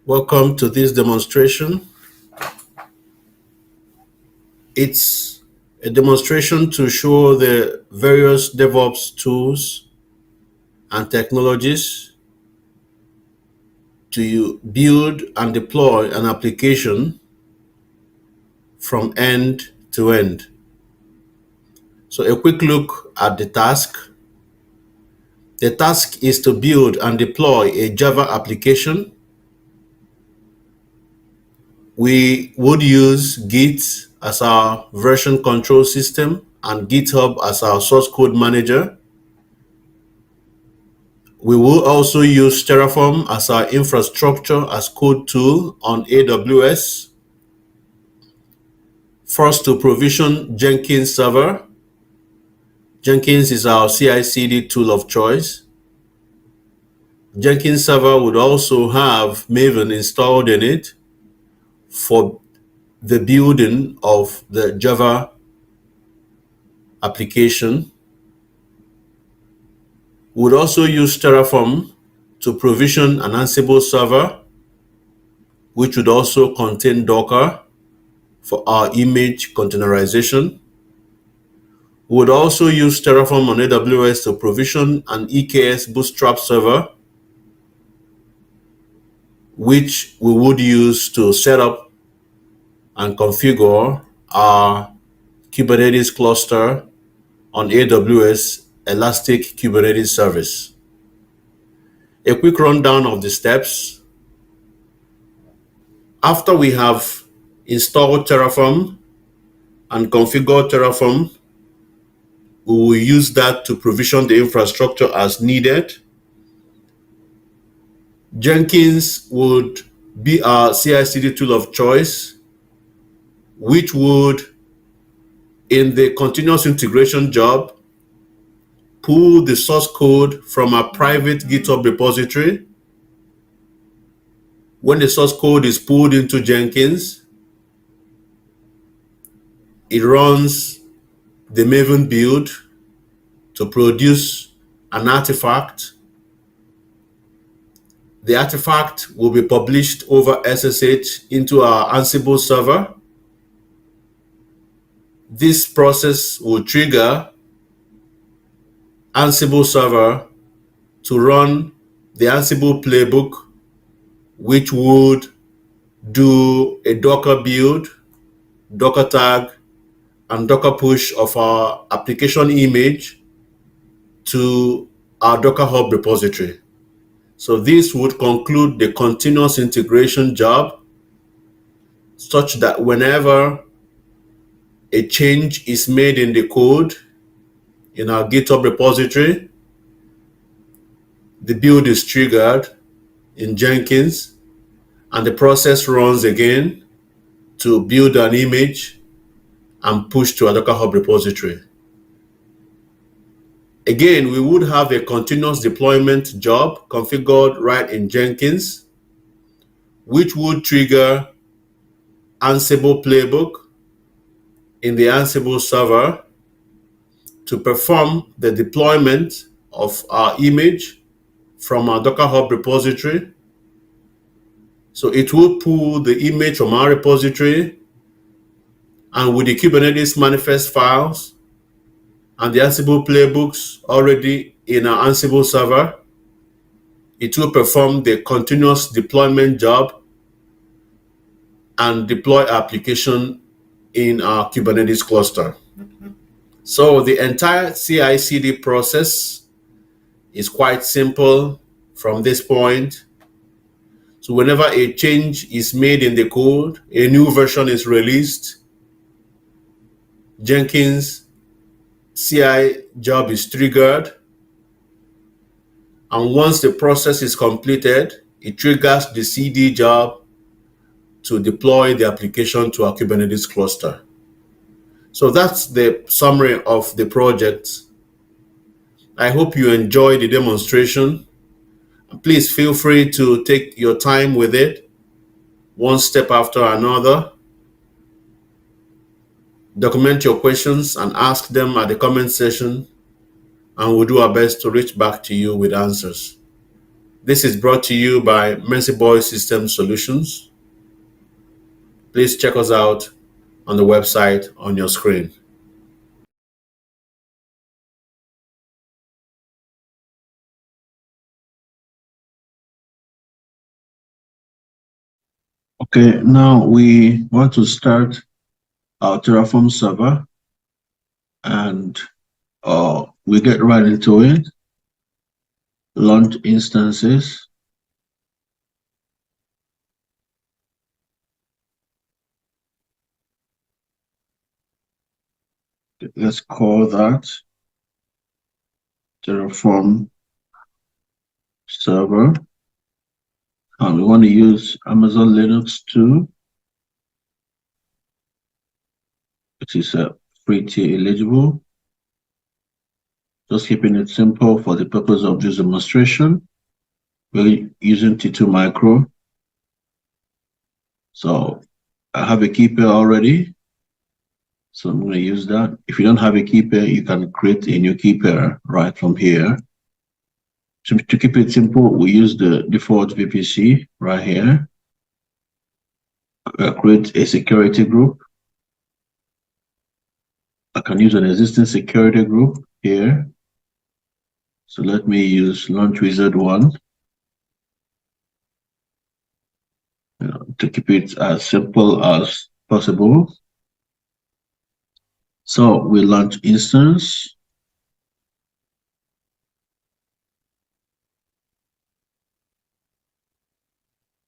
Welcome to this demonstration. It's a demonstration to show the various DevOps tools and technologies to build and deploy an application from end to end. So a quick look at the task. The task is to build and deploy a Java application. We would use Git as our version control system and GitHub as our source code manager. We will also use Terraform as our infrastructure as code tool on AWS. First, to provision Jenkins server. Jenkins is our CI/CD tool of choice. Jenkins server would also have Maven installed in it for the building of the Java application. We would also use Terraform to provision an Ansible server, which would also contain Docker for our image containerization. We would also use Terraform on AWS to provision an EKS Bootstrap server, which we would use to set up and configure our Kubernetes cluster on AWS Elastic Kubernetes service. A quick rundown of the steps. After we have installed Terraform and configured Terraform, we will use that to provision the infrastructure as needed. Jenkins would be our CI/CD tool of choice, which would, in the continuous integration job, pull the source code from a private GitHub repository. When the source code is pulled into Jenkins, it runs the Maven build to produce an artifact. The artifact will be published over SSH into our Ansible server. This process will trigger Ansible server to run the Ansible playbook, which would do a Docker build, Docker tag, and Docker push of our application image to our Docker Hub repository. So this would conclude the continuous integration job, such that whenever a change is made in the code in our GitHub repository, the build is triggered in Jenkins, and the process runs again to build an image and push to a Docker Hub repository. Again, we would have a continuous deployment job configured right in Jenkins, which would trigger Ansible playbook in the Ansible server to perform the deployment of our image from our Docker Hub repository. So it will pull the image from our repository, and with the Kubernetes manifest files and the Ansible playbooks already in our Ansible server, it will perform the continuous deployment job and deploy application in our Kubernetes cluster. So the entire CI/CD process is quite simple from this point. So whenever a change is made in the code, a new version is released, Jenkins CI job is triggered, and once the process is completed, it triggers the CD job to deploy the application to our Kubernetes cluster. So that's the summary of the project. I hope you enjoyed the demonstration. Please feel free to take your time with it, one step after another. Document your questions and ask them at the comment section, and we'll do our best to reach back to you with answers. This is brought to you by Mercy Boy System Solutions. Please check us out on the website on your screen. Okay, now we want to start our Terraform server, and we get right into it. Launch instances. Let's call that Terraform server. And we want to use Amazon Linux 2, which is free tier eligible. Just keeping it simple for the purpose of this demonstration. We're using T2 Micro. So I have a key pair already. So I'm going to use that. If you don't have a key pair, you can create a new key pair right from here. To keep it simple, we use the default VPC right here. Create a security group. I can use an existing security group here. So let me use Launch Wizard 1. To keep it as simple as possible. So we launch instance.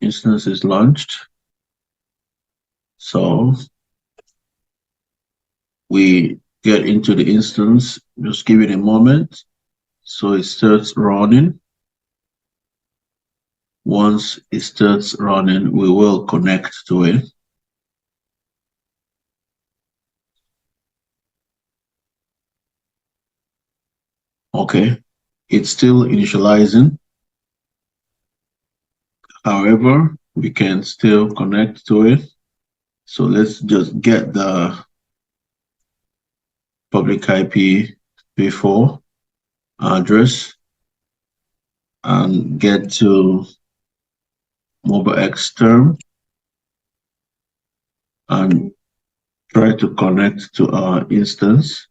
Instance is launched. So we get into the instance, just give it a moment. So it starts running. Once it starts running, we will connect to it. Okay, it's still initializing. However, we can still connect to it. So let's just get the public IPv4 address and get to MobileX term and try to connect to our instance.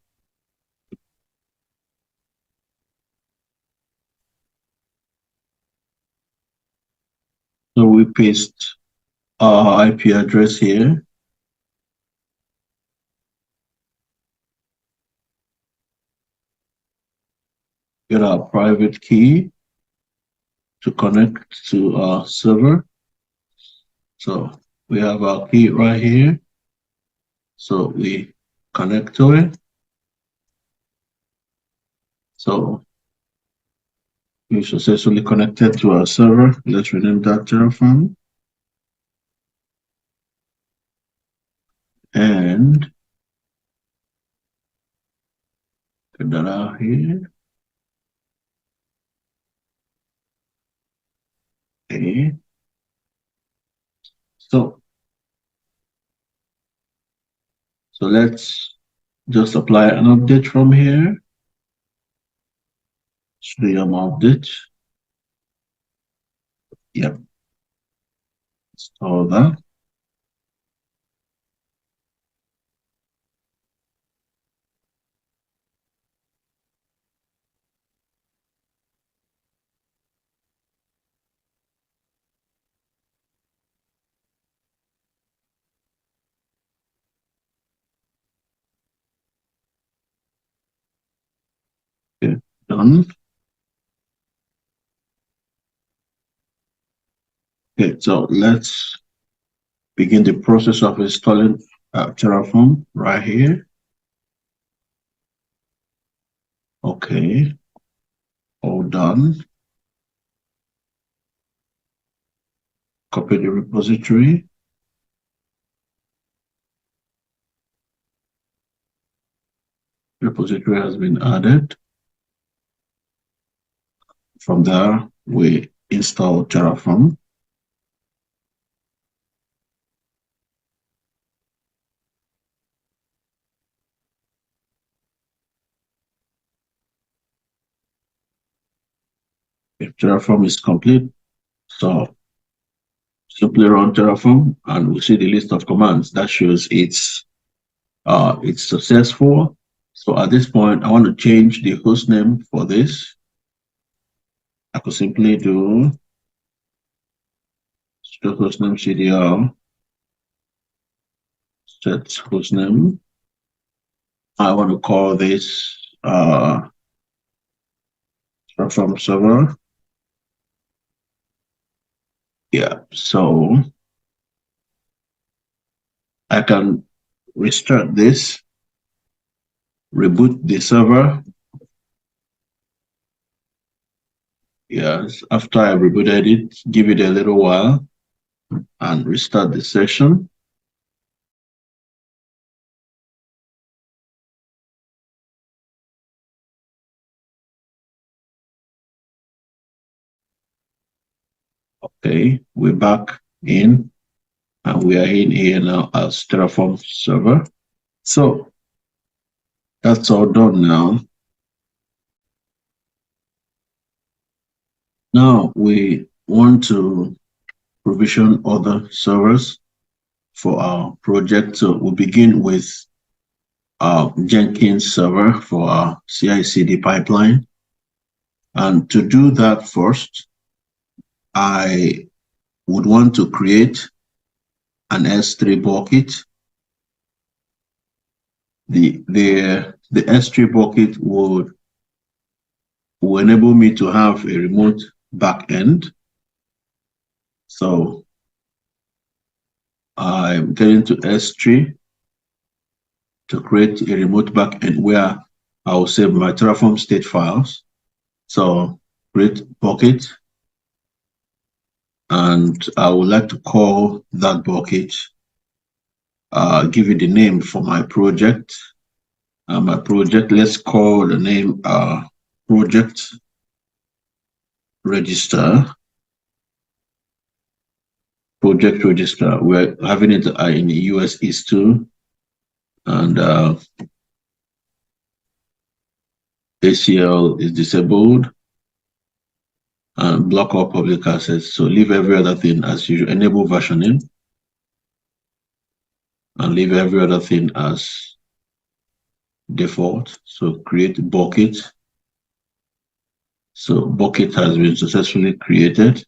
So we paste our IP address here. Get our private key to connect to our server. So we have our key right here. So we connect to it. So we successfully connected to our server. Let's rename that Terraform. And get that out here. Okay. So let's just apply an update from here. Should be an update. Yep. Install that. Okay, done. Okay, so let's begin the process of installing Terraform right here. Okay, all done. Copy the repository. Repository has been added. From there, we install Terraform. If Terraform is complete, so simply run Terraform and we see the list of commands that shows it's successful. So at this point, I want to change the host name for this. I could simply do hostname cdr set hostname. I want to call this Terraform server. Yeah, so I can restart this, reboot the server. Yes, after I rebooted it, give it a little while and restart the session. Okay, we're back in and we are in here now as Terraform server. So that's all done now. Now we want to provision other servers for our project. So we'll begin with our Jenkins server for our CI/CD pipeline. And to do that first, I would want to create an S3 bucket. The S3 bucket would enable me to have a remote backend. So I'm getting to S3 to create a remote backend where I will save my Terraform state files. So create bucket, and I would like to call that bucket, give it the name for my project. Let's call the name project register. Project register. We're having it in the US East 2, and ACL is disabled, and block all public access. So leave every other thing as usual. Enable versioning, and leave every other thing as default. So create bucket. So bucket has been successfully created.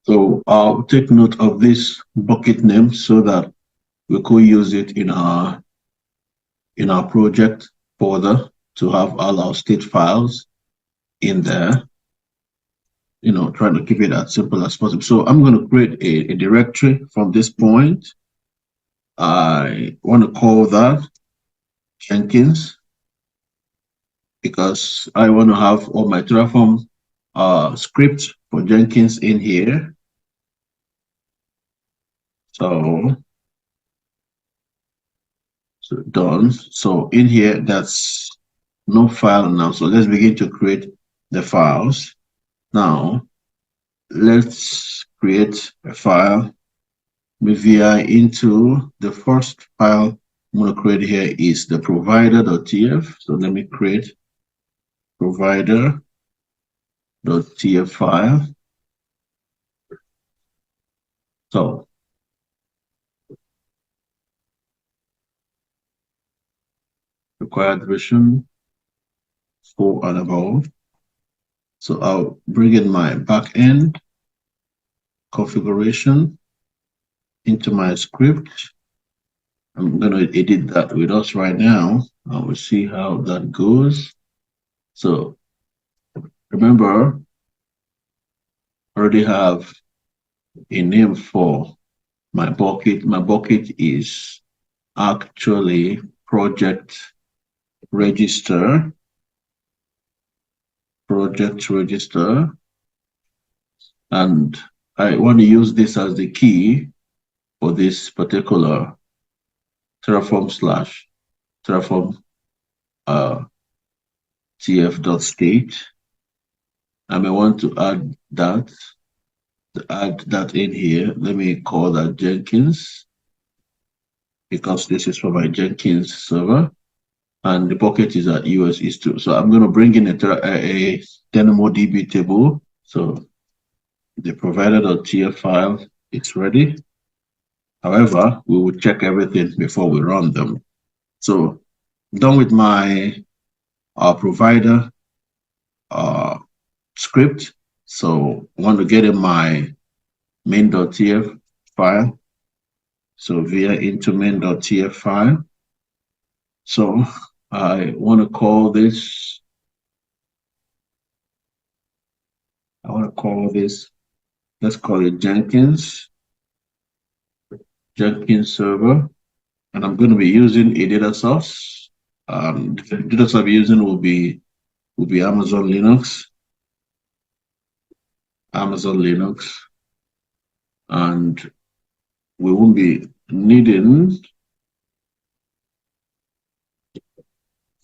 So I'll take note of this bucket name so that we could use it in our project folder to have all our state files in there. You know, trying to keep it as simple as possible. So I'm going to create a directory from this point. I want to call that Jenkins because I want to have all my Terraform scripts for Jenkins in here. So done. So in here, that's no file now. So let's begin to create the files. Now, let's create a file. VI into the first file I'm going to create here is the provider.tf. So let me create provider.tf file. So required version 4 and above. So I'll bring in my backend configuration into my script. I'm going to edit that with us right now, and we'll see how that goes. So remember, I already have a name for my bucket. My bucket is actually project register. And I want to use this as the key for this particular Terraform tf.state. I may want to add that in here. Let me call that Jenkins. because this is for my Jenkins server, and the bucket is at US East 2. So I'm going to bring in a DynamoDB table. So the provider.tf file is ready. However, we will check everything before we run them. So done with my provider script. So I want to get in my main.tf file. So via into main.tf file. So I want to call this, let's call it Jenkins server. And I'm going to be using a data source. The data source I'll be using will be Amazon Linux. And we won't be needing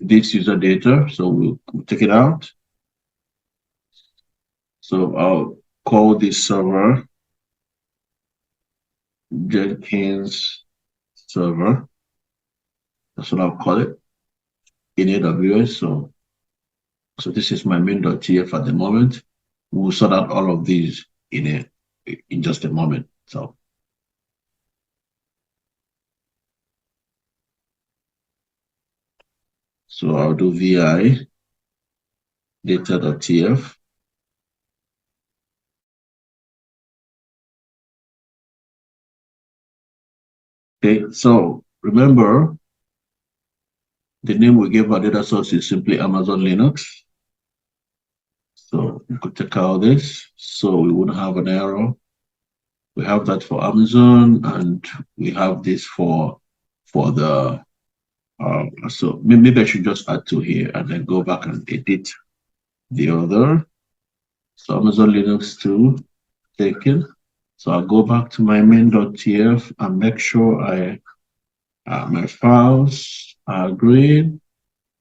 this user data, so we'll take it out. So I'll call this server Jenkins server. That's what I'll call it in AWS. So this is my main.tf at the moment. We'll sort out all of these in just a moment. So I'll do vi data.tf. Okay, so remember the name we gave our data source is simply Amazon Linux. So we could take out this so we wouldn't have an error. We have that for Amazon, and we have this for the so maybe I should just add 2 here and then go back and edit the other. So Amazon Linux 2 taken. So I'll go back to my main.tf and make sure my files are green.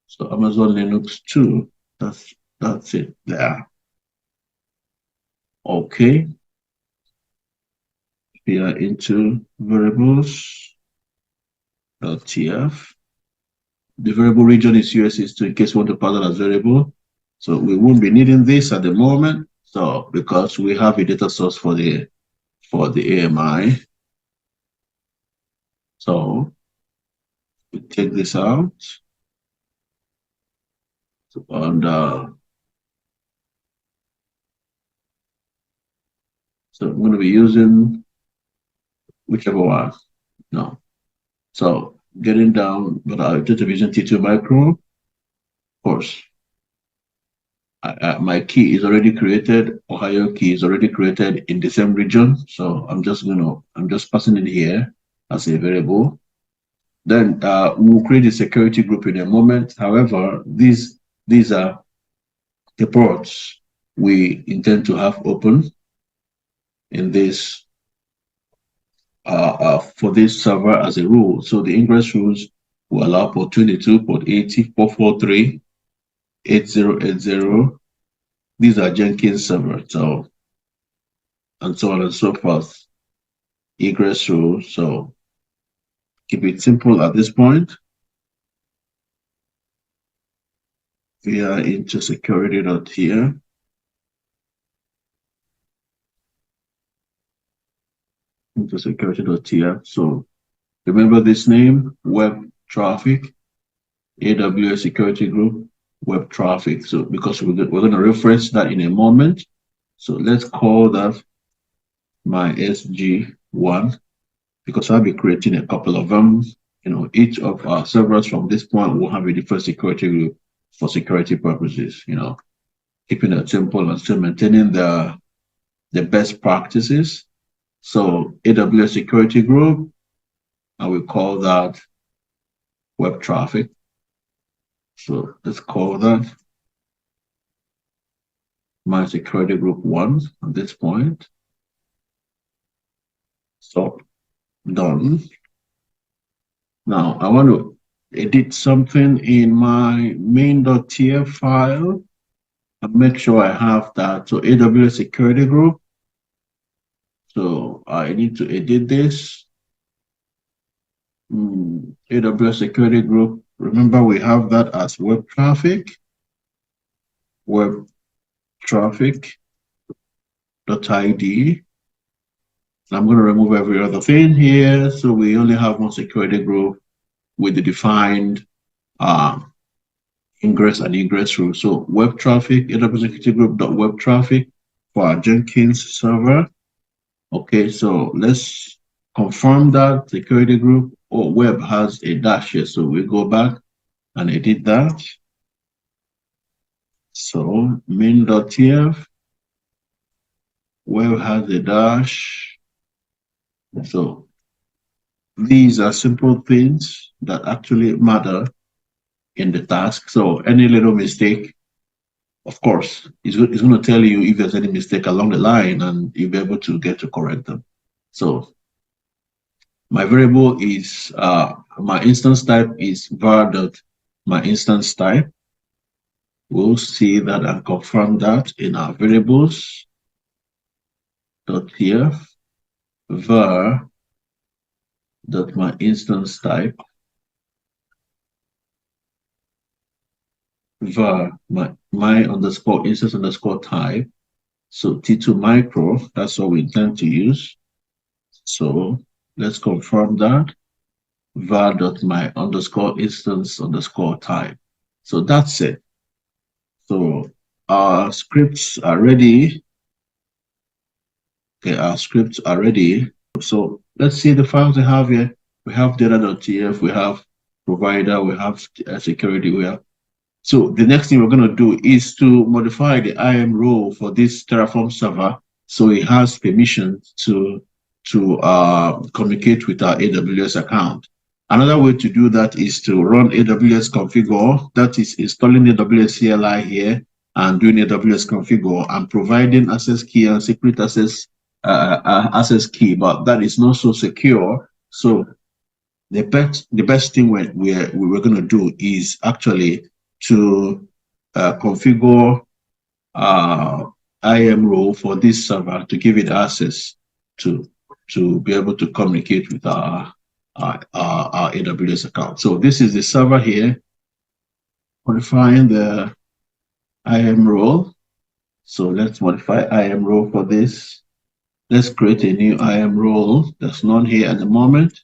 So Amazon Linux 2, that's it there. Okay. We are into variables.tf. The variable region is US East 2 in case we want to pass it as variable. So we won't be needing this at the moment. So because we have a data source for the AMI. So we take this out. And so I'm going to be using whichever one. No. So getting down, but I'll just be using T2 micro. Of course, my key is already created. Ohio key is already created in the same region. So I'm just passing it here as a variable. Then we'll create a security group in a moment. However, these are the ports we intend to have open in this for this server as a rule. So the ingress rules will allow port 22, port 80, port 43, 8080. These are Jenkins server, so and so on and so forth. Egress rule. So keep it simple at this point. We are into security.here. Into security.here. So remember this name, web traffic, AWS security group, web traffic. So because we're going to reference that in a moment. So let's call that my SG1, because I'll be creating a couple of them. You know, each of our servers from this point will have a different security group for security purposes, you know, keeping it simple and still maintaining the best practices. So AWS security group, and we call that web traffic. So let's call that my security group 1 at this point. So done. Now I want to edit something in my main.tf file and make sure I have that. So AWS security group. So I need to edit this. AWS security group. Remember, we have that as web traffic. Web traffic.id. I'm going to remove every other thing here. So we only have one security group with the defined ingress and egress rule. So web traffic, AWS security group.web traffic for our Jenkins server. Okay, so let's confirm that security group or web has a dash here. So we go back and edit that. So main.tf, web has a dash. So these are simple things that actually matter in the task. So any little mistake, of course, it's going to tell you if there's any mistake along the line, and you'll be able to get to correct them. So my variable is, my instance type is var.myInstanceType. We'll see that and confirm that in our variables.tf var.myInstanceType var my underscore instance underscore type. So T2 micro, that's what we intend to use. So let's confirm that var.my underscore instance underscore type. So that's it. So our scripts are ready. Okay, our scripts are ready. So let's see the files we have here. We have data.tf, we have provider, we have security, we have. So the next thing we're going to do is to modify the IAM role for this Terraform server so it has permission to communicate with our AWS account. Another way to do that is to run AWS configure, that is installing AWS CLI here and doing AWS configure and providing access key and secret access key, but that is not so secure. So the best thing we're going to do is actually to configure IAM role for this server to give it access to be able to communicate with our AWS account. So this is the server here, modifying the IAM role. So let's modify IAM role for this. Let's create a new IAM role. There's none here at the moment.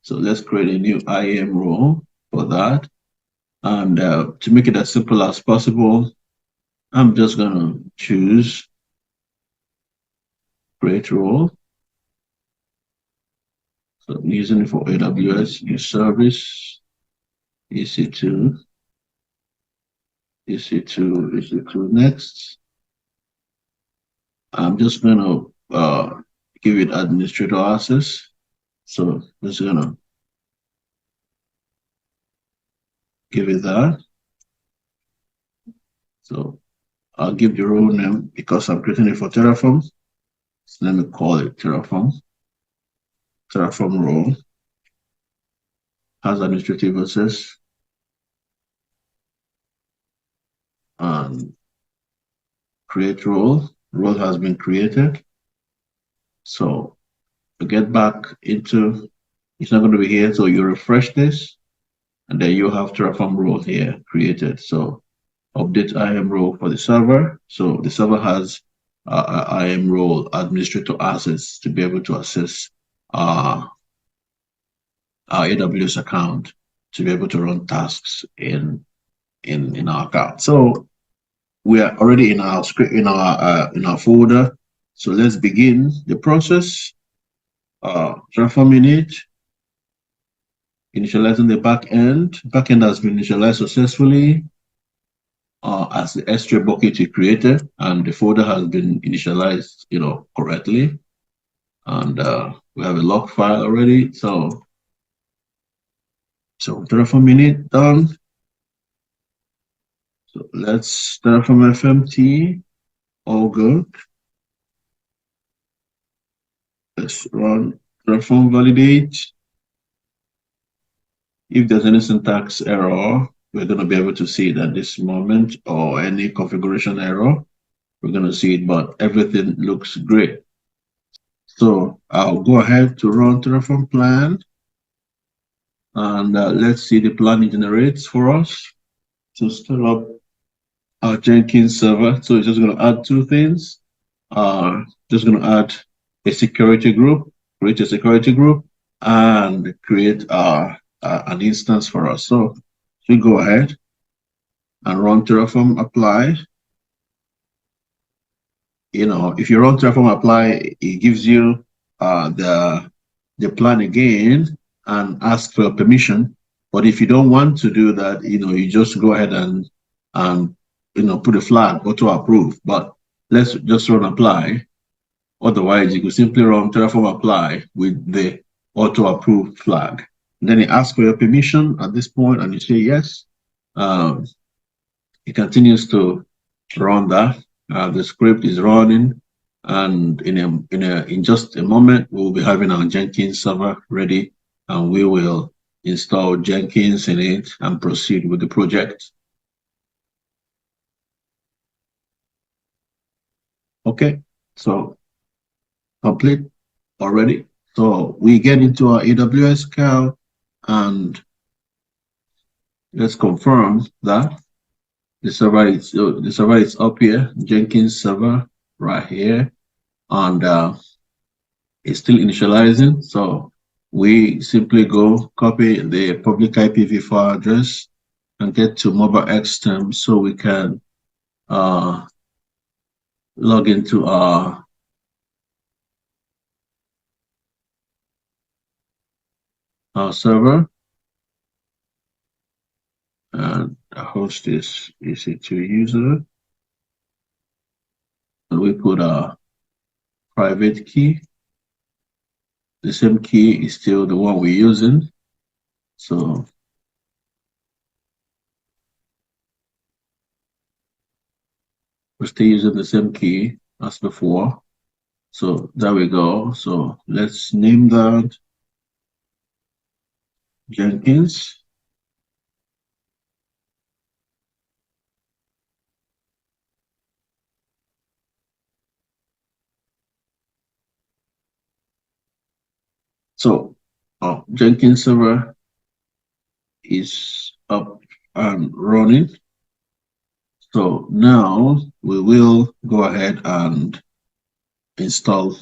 So let's create a new IAM role for that. And to make it as simple as possible, I'm just going to choose create role. So I'm using it for AWS, new service, EC2, next. I'm just going to give it administrator access. So I'm just going to give it that. So I'll give the role name because I'm creating it for Terraform. So let me call it Terraform. Terraform role has administrative access and create role. Role has been created. So to get back into, it's not going to be here. So you refresh this and then you have Terraform role here created. So update IAM role for the server. So the server has IAM role administrator access to be able to access our AWS account to be able to run tasks in our account. So we are already in our script in our folder. So let's begin the process. Terraform init, initializing the backend. Backend has been initialized successfully as the S3 bucket is created, and the folder has been initialized, correctly. And we have a log file already. So Terraform init done. So let's Terraform FMT, all good. Let's run Terraform validate. If there's any syntax error, we're going to be able to see it at this moment, or any configuration error, we're going to see it, but everything looks great. So I'll go ahead to run Terraform plan. And let's see the plan it generates for us to start up our Jenkins server. So it's just going to add two things. Just going to add a security group, create a security group, and create an instance for us. So we go ahead and run Terraform apply. If you run Terraform apply, it gives you the plan again and ask for permission. But if you don't want to do that, you just go ahead and put a flag auto approve. But let's just run apply. Otherwise, you could simply run Terraform apply with the auto approve flag. And then it asks for your permission at this point, and you say yes. It continues to run that. The script is running, and in just a moment, we'll be having our Jenkins server ready, and we will install Jenkins in it and proceed with the project. Okay, so complete already. So we get into our AWS cloud, and let's confirm that the server is up here, Jenkins server right here, and it's still initializing. So we simply go copy the public IPv4 address and get to MobileXterm so we can log into our server, and the host is EC2 user, and we put our private key. The same key is still the one we're using, so we're still using the same key as before. So there we go. So let's name that Jenkins. So our Jenkins server is up and running. So now we will go ahead and install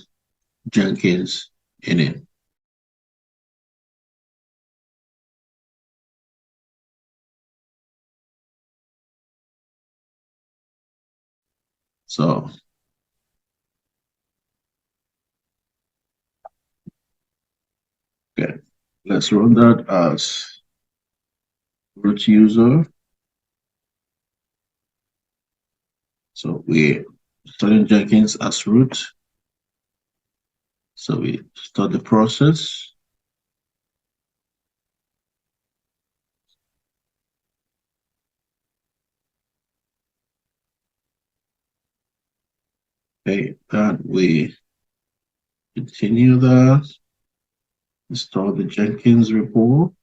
Jenkins in it. So okay, let's run that as root user. So we're starting Jenkins as root. So we start the process. Okay, and we continue that. Install the Jenkins repo.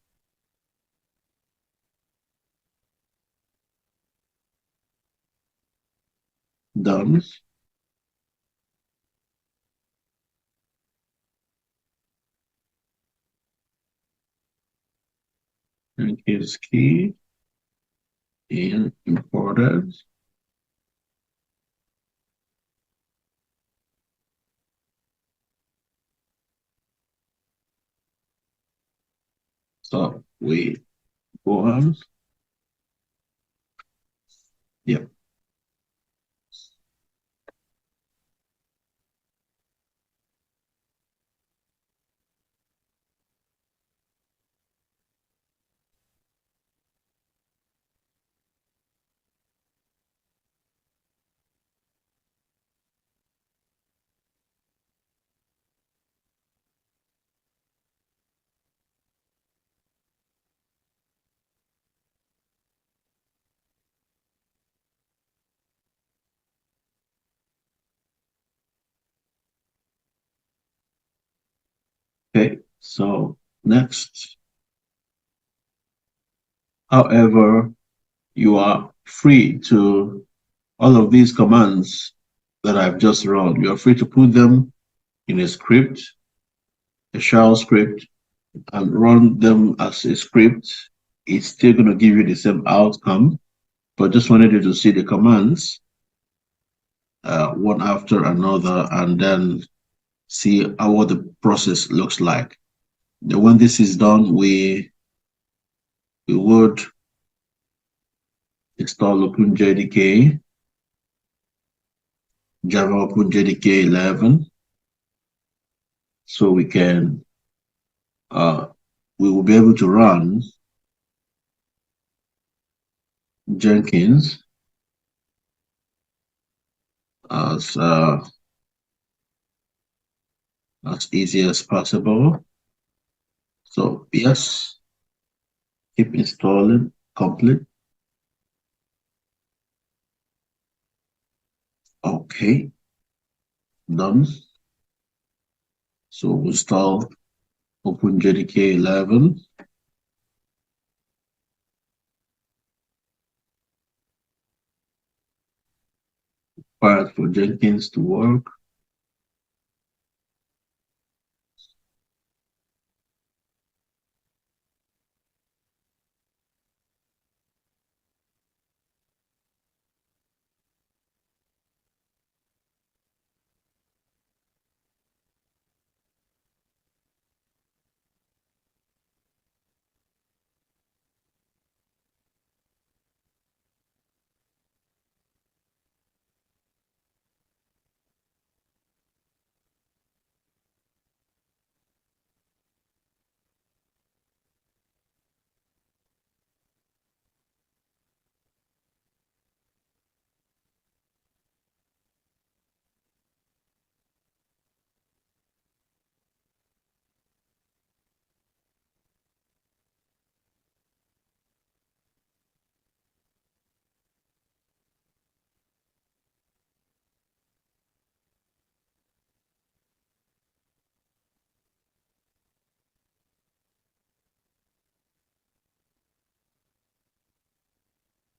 Done. Jenkins key and imported. So we go on. Yep. Okay, so next. However, you are free to all of these commands that I've just run. You are free to put them in a script, a shell script, and run them as a script, it's still going to give you the same outcome. But just wanted you to see the commands one after another, and then see what the process looks like. Then when this is done, we would install OpenJDK, Java OpenJDK 11, so we will be able to run Jenkins as easy as possible. So yes, keep installing, complete. Okay, done. So we'll install OpenJDK 11. Required for Jenkins to work.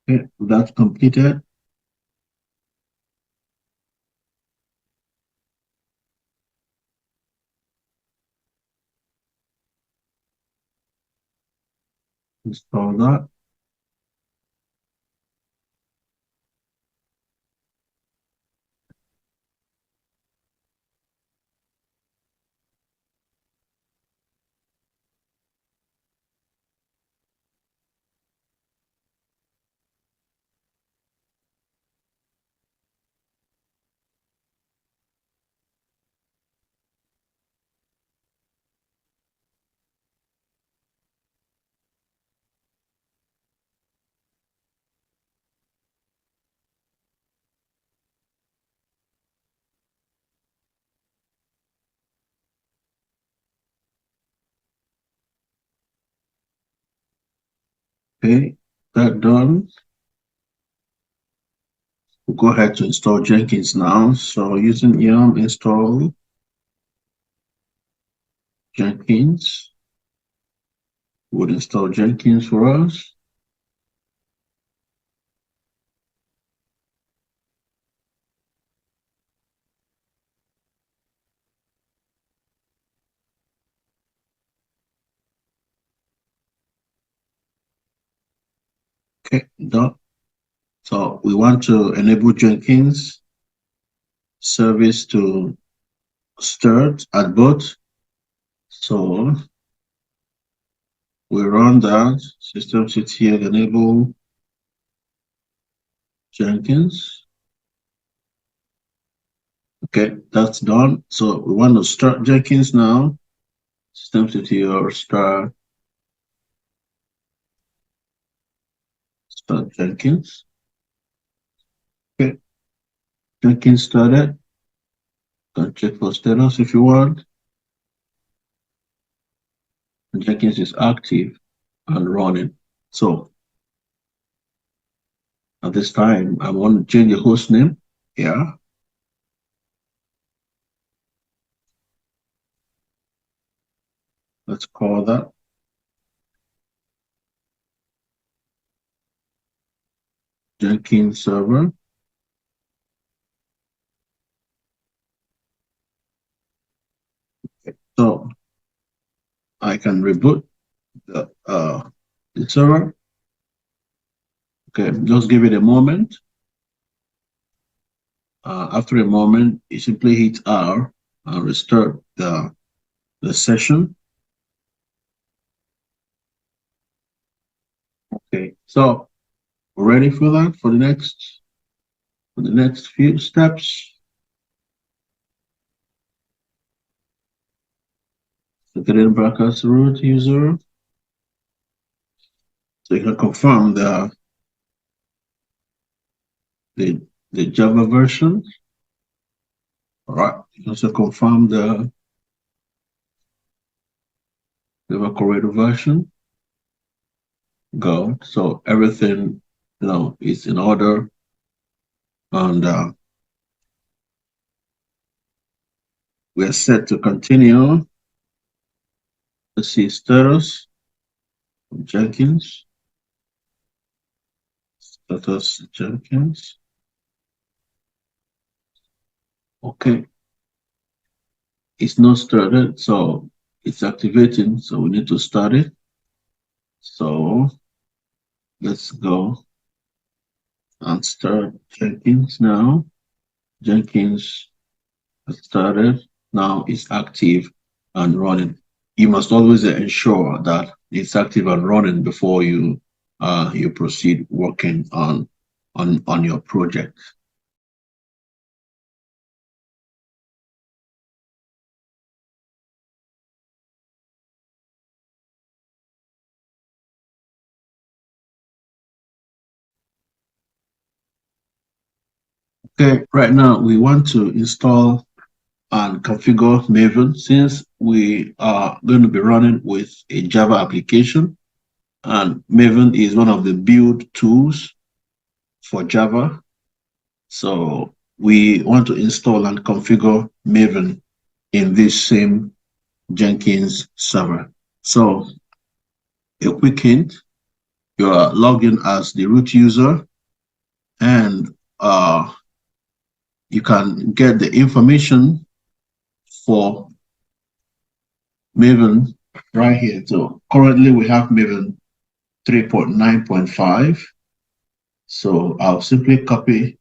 Okay, that's completed. Install that. Okay, that done. We'll go ahead to install Jenkins now. So using yum install Jenkins would install Jenkins for us. Okay, done. So we want to enable Jenkins service to start at both. So we run that systemctl enable Jenkins. Okay, that's done. So we want to start Jenkins now. Systemctl start Jenkins. Okay, Jenkins started. Can check for status if you want. Jenkins is active and running. So at this time, I want to change the host name. Yeah. Let's call that Jenkins server. So I can reboot the server. Okay, just give it a moment. After a moment, you simply hit R and restart the session. Okay, so we're ready for that for the next few steps. So get in back as root user. So you can confirm the Java version. All right, you can also confirm the Developer version. Go. So everything, is in order, and we're set to continue. Let's see status of Jenkins. Status Jenkins. Okay. It's not started, so it's activating. So we need to start it. So let's go and start Jenkins now. Jenkins has started. Now it's active and running. You must always ensure that it's active and running before you proceed working on your project. Okay, right now we want to install and configure Maven, since we are going to be running with a Java application, and Maven is one of the build tools for Java. So we want to install and configure Maven in this same Jenkins server. So a quick hint, you are logged in as the root user, and you can get the information for Maven right here. So currently we have Maven 3.9.5. So I'll simply copy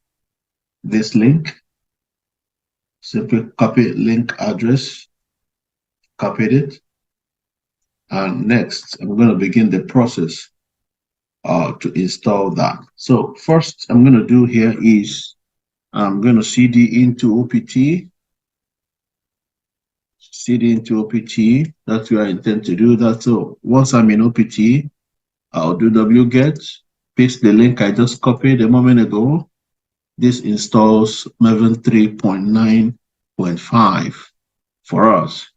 this link, simply copy link address, copied it. And next, I'm going to begin the process to install that. So first I'm going to do here is I'm going to cd into OPT. cd into OPT. That's where I intend to do that. So once I'm in OPT, I'll do wget, paste the link I just copied a moment ago. This installs Maven 3.9.5 for us.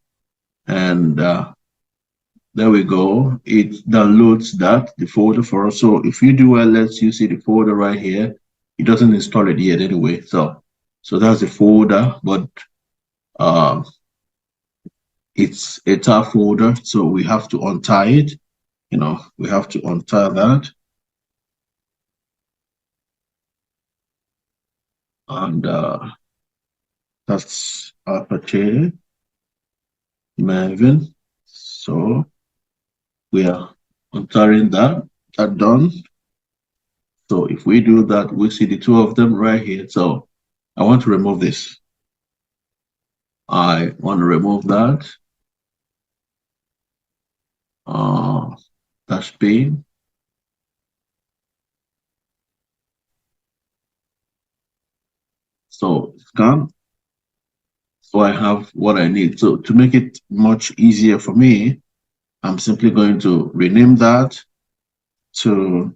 And there we go. It downloads the folder for us. So if you do ls, you see the folder right here. It doesn't install it yet anyway. So that's the folder, but it's a tar folder. So we have to untie it. We have to untie that. And that's Apache Maven. So we are untying that done. So if we do that, we see the two of them right here. So I want to remove this. I want to remove that. Dash pane. So it's gone. So I have what I need. So to make it much easier for me, I'm simply going to rename that to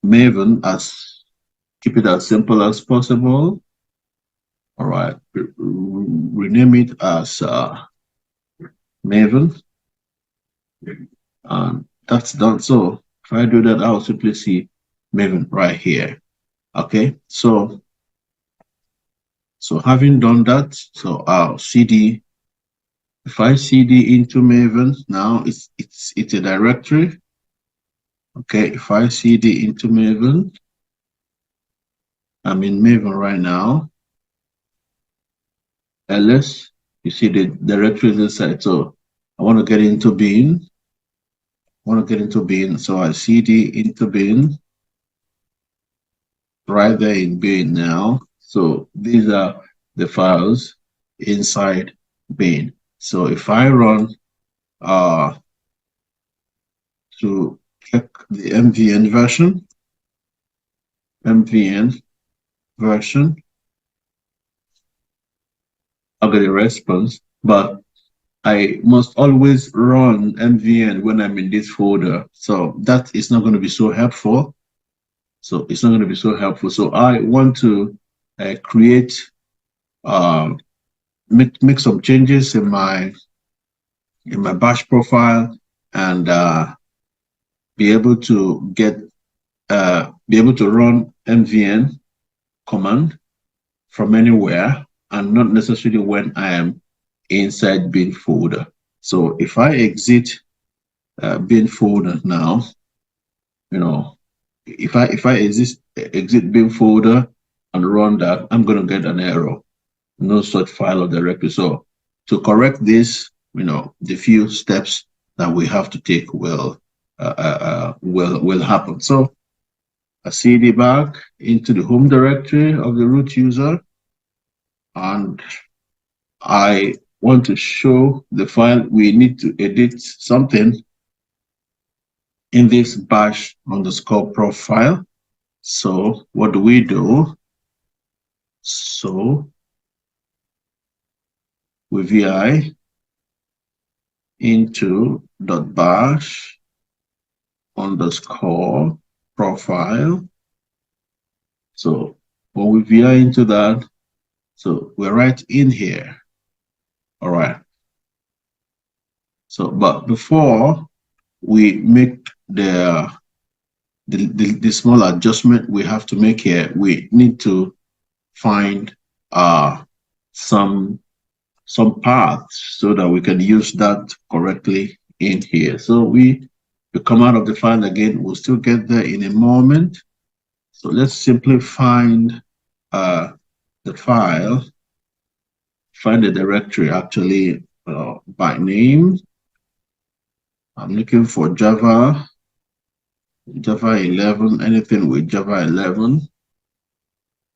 Maven, keep it as simple as possible. All right, rename it as Maven, and that's done. So if I do that, I'll simply see Maven right here. Okay, so having done that, so I'll cd. If I cd into Maven, now it's a directory. Okay, if I cd into Maven, I'm in Maven right now. ls You see the directories inside. So I want to get into bin. So I cd into bin right there in bin now. So these are the files inside bin. So if I run to check the MVN version, I'll get a response, but I must always run MVN when I'm in this folder. So that is not going to be so helpful. So I want to create, make some changes in my bash profile and be able to run MVN command from anywhere, and not necessarily when I am inside bin folder. So if I exit bin folder now, if I exit bin folder and run that, I'm going to get an error, no such file or directory. So to correct this, the few steps that we have to take will happen. So I cd back into the home directory of the root user, and I want to show the file. We need to edit something in this bash underscore profile. So what do we do? So we vi into .bash underscore profile. So when we vi into that, so we're right in here. All right. So, but before we make the small adjustment we have to make here, we need to find some paths so that we can use that correctly in here. So we come out of the file again. We'll still get there in a moment. So let's simply find the file, find the directory actually by name. I'm looking for Java 11, anything with Java 11,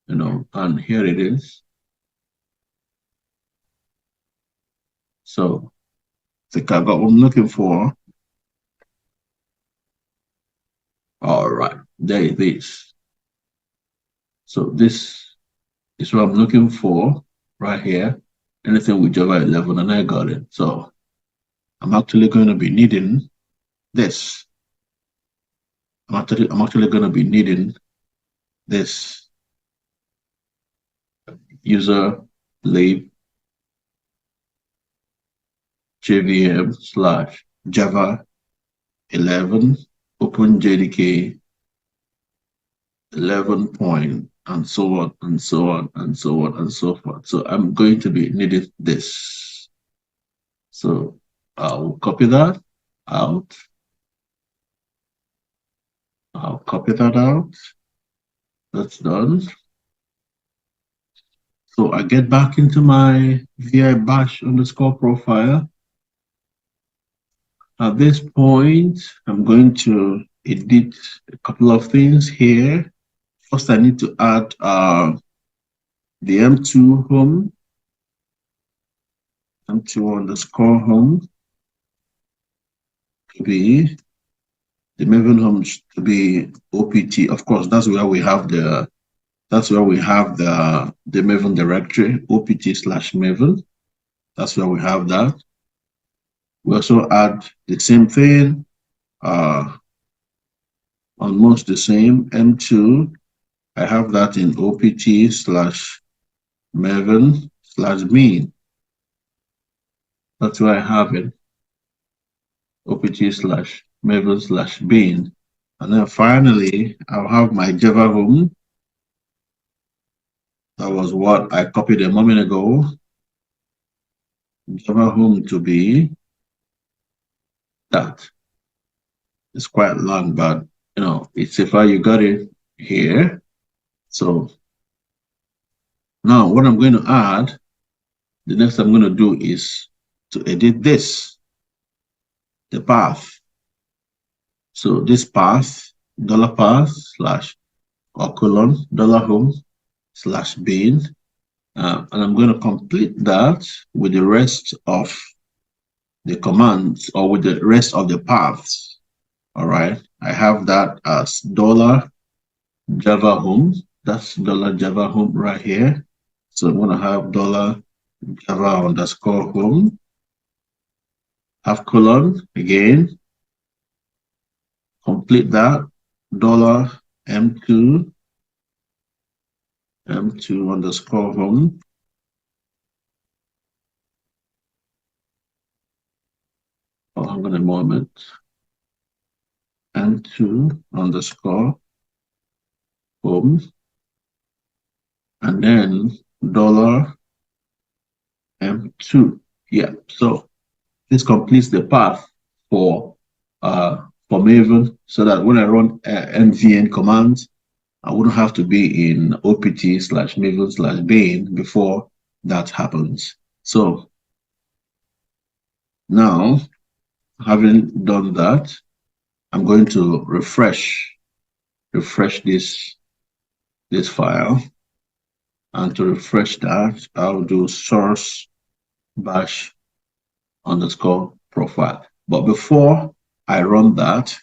and here it is. So I think I got what I'm looking for. All right, there it is. So this is what I'm looking for right here, anything with Java 11, and I got it. So I'm actually going to be needing this. I'm actually going to be needing this user lib jvm / Java 11 OpenJDK 11 point, and so on and so on and so on and so forth. So I'm going to be needing this. So I'll copy that out. I'll copy that out. That's done. So I get back into my vi bash underscore profile. At this point, I'm going to edit a couple of things here. First, I need to add the M2 home, M2 underscore home to be the Maven home to be OPT. Of course, that's where we have the Maven directory, OPT/Maven. That's where we have that. We also add the same thing, almost the same, M2. I have that in OPT/Maven/bin. That's where I have it, OPT/Maven/bin. And then finally, I'll have my Java home. That was what I copied a moment ago. Java home to be that. It's quite long, but it's a file. You got it here. So now what I'm going to add the next I'm going to do is to edit this, the path. So this path, $path slash or colon $home slash bin, and I'm going to complete that with the rest of the commands or with the rest of the paths. All right, I have that as $Java home. That's $Java home right here. So I'm going to have $Java underscore home, half colon again, complete that, $M2 underscore home. Oh, hang on a moment. M2 underscore home. And then $M2. Yeah, so this completes the path for Maven, so that when I run mvn commands, I wouldn't have to be in opt/maven/bin before that happens. So now, having done that, I'm going to refresh this file. And to refresh that, I'll do source bash underscore profile. But before I run that,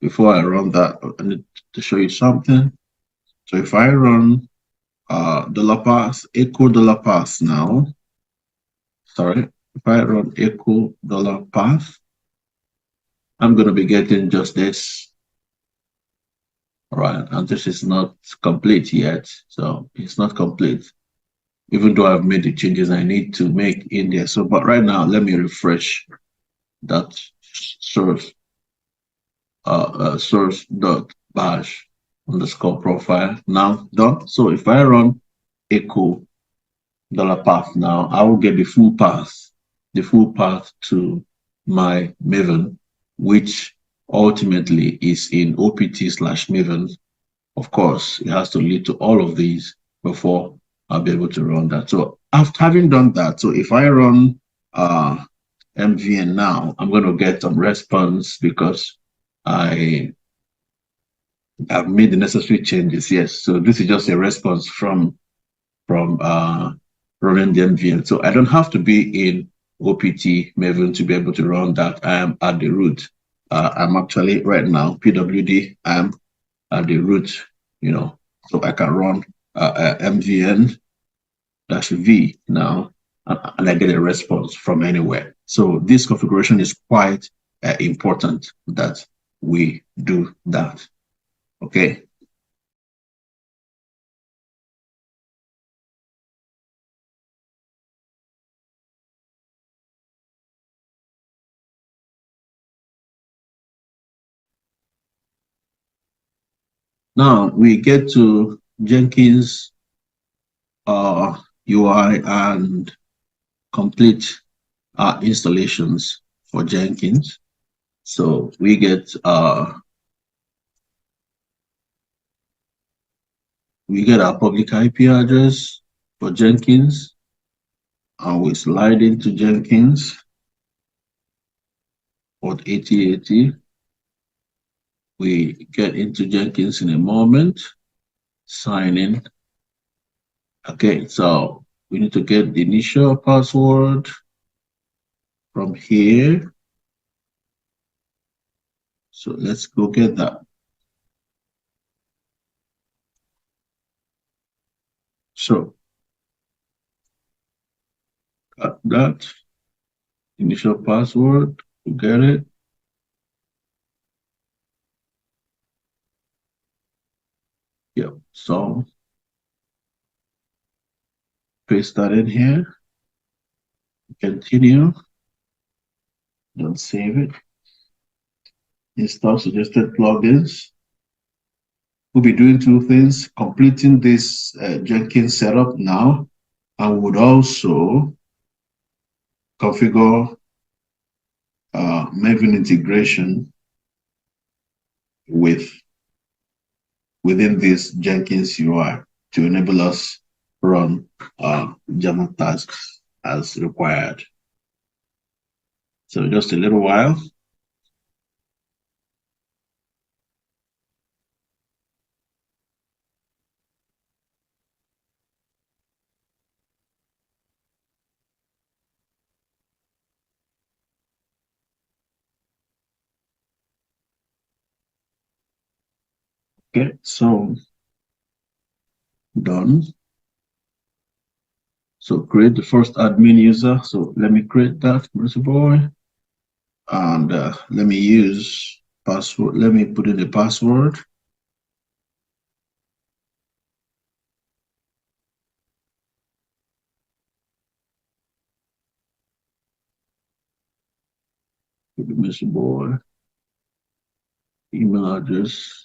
I need to show you something. So if I run $path echo $path now, sorry, if I run echo $path, I'm going to be getting just this. All right, and this is not complete yet. So it's not complete, even though I've made the changes I need to make in there. So, but right now, let me refresh that source source.bash underscore profile. Now done. So if I run echo $path now, I will get the full path to my Maven, which ultimately is in opt/Maven. Of course, it has to lead to all of these before I'll be able to run that. So after having done that, so if I run mvn now, I'm going to get some response because I've made the necessary changes. Yes, so this is just a response from running the mvn. So I don't have to be in opt/maven to be able to run that. I am at the root. I'm actually right now pwd. I'm at the root, so I can run mvn-v now, and I get a response from anywhere. So this configuration is quite important that we do that. Okay. Now we get to Jenkins UI and complete installations for Jenkins. So we get our public IP address for Jenkins, and we slide into Jenkins port 8080. We get into Jenkins in a moment. Sign in. Okay, so we need to get the initial password from here. So let's go get that. So got that initial password, we get it. Yep, so paste that in here, continue, don't save it. Install suggested plugins. We'll be doing two things, completing this Jenkins setup now, and would also configure Maven integration within this Jenkins UI to enable us run YAML tasks as required. So just a little while. Okay, so done. So create the first admin user. So let me create that, Mercy Boy. And let me use password. Let me put in the password. Put the Mercy Boy. Email address.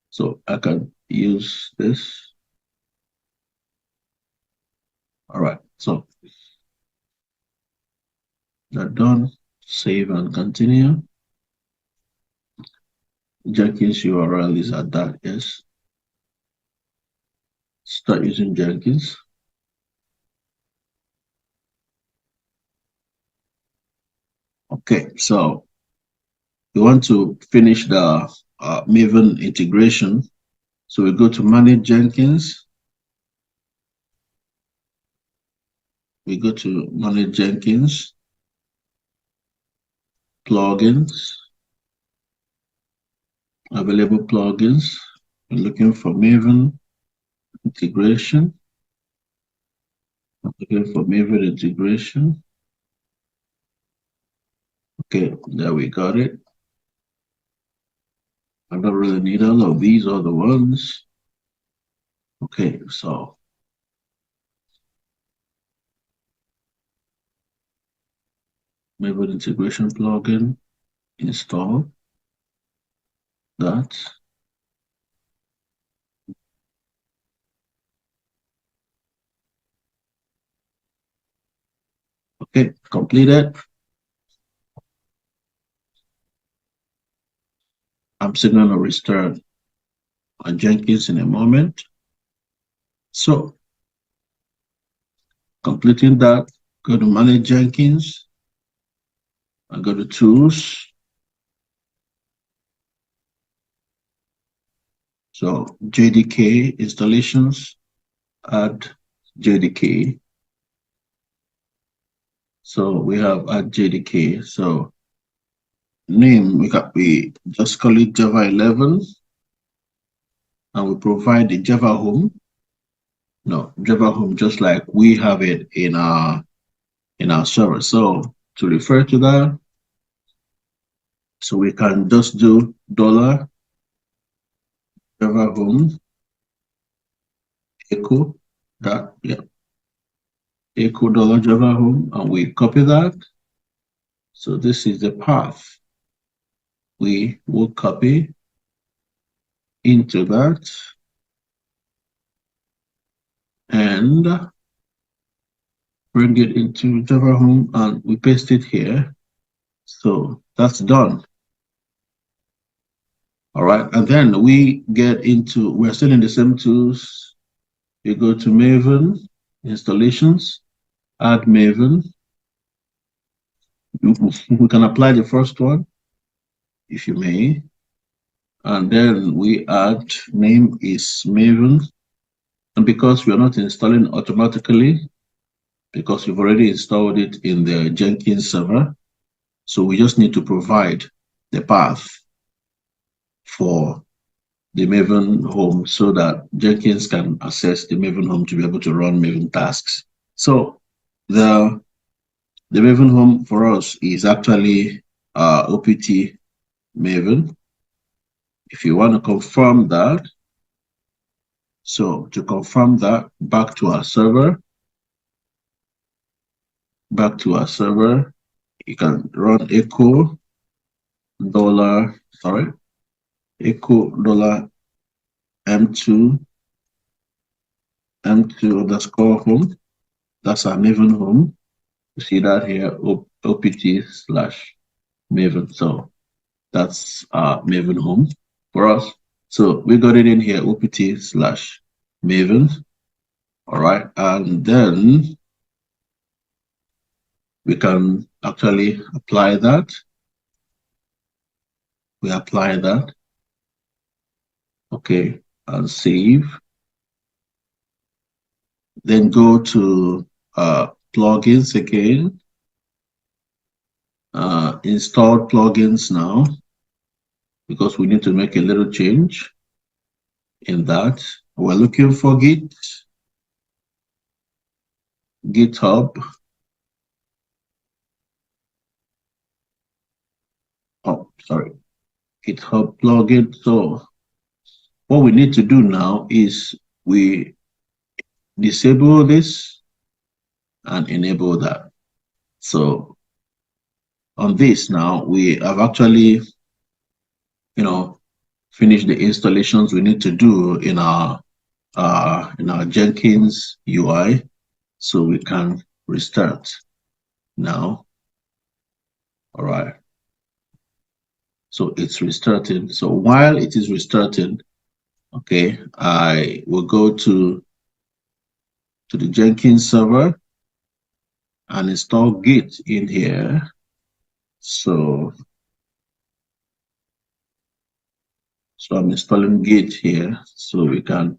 So I can use this. All right, so that done. Save and continue. Jenkins URL is at that, yes. Start using Jenkins. Okay, so we want to finish the Maven integration. So we go to Manage Jenkins. We go to Manage Jenkins, plugins, available plugins. We're looking for Maven integration. I'm looking for Maven integration. Okay, there we got it. I don't really need all of these other ones. Okay, so Maven integration plugin, install that. Okay, completed. I'm still going to restart on Jenkins in a moment. So completing that, go to Manage Jenkins. I go to Tools. So JDK installations, add JDK. So we have add JDK. So name, we just call it Java 11. And we provide the Java home. No, Java home, just like we have it in our server. So to refer to that, so we can just do $Java home echo that, yeah, echo $Java home, and we copy that. So this is the path we will copy into that and bring it into Java home, and we paste it here. So that's done. All right, and then we get into, we're still in the same tools. You go to Maven, installations, add Maven. We can apply the first one, if you may. And then we add, name is Maven. And because we are not installing automatically, because we've already installed it in the Jenkins server, so we just need to provide the path for the Maven home so that Jenkins can access the Maven home to be able to run Maven tasks. So the Maven home for us is actually OPT Maven. If you want to confirm that, so to confirm that, back to our server, you can run echo $M2 underscore home. That's our Maven home. You see that here, opt/Maven. So that's our Maven home. for us. So we got it in here, opt/Maven. All right, and then we can actually apply that. We apply that. Okay, and save. Then go to plugins again. Install plugins now, because we need to make a little change in that. We're looking for GitHub. Oh, sorry, GitHub plugin. So what we need to do now is we disable this and enable that. So on this now, we have actually, finished the installations we need to do in our Jenkins UI. So we can restart now. All right. So it's restarting. So while it is restarting, okay, I will go to the Jenkins server and install Git in here. So I'm installing Git here so we can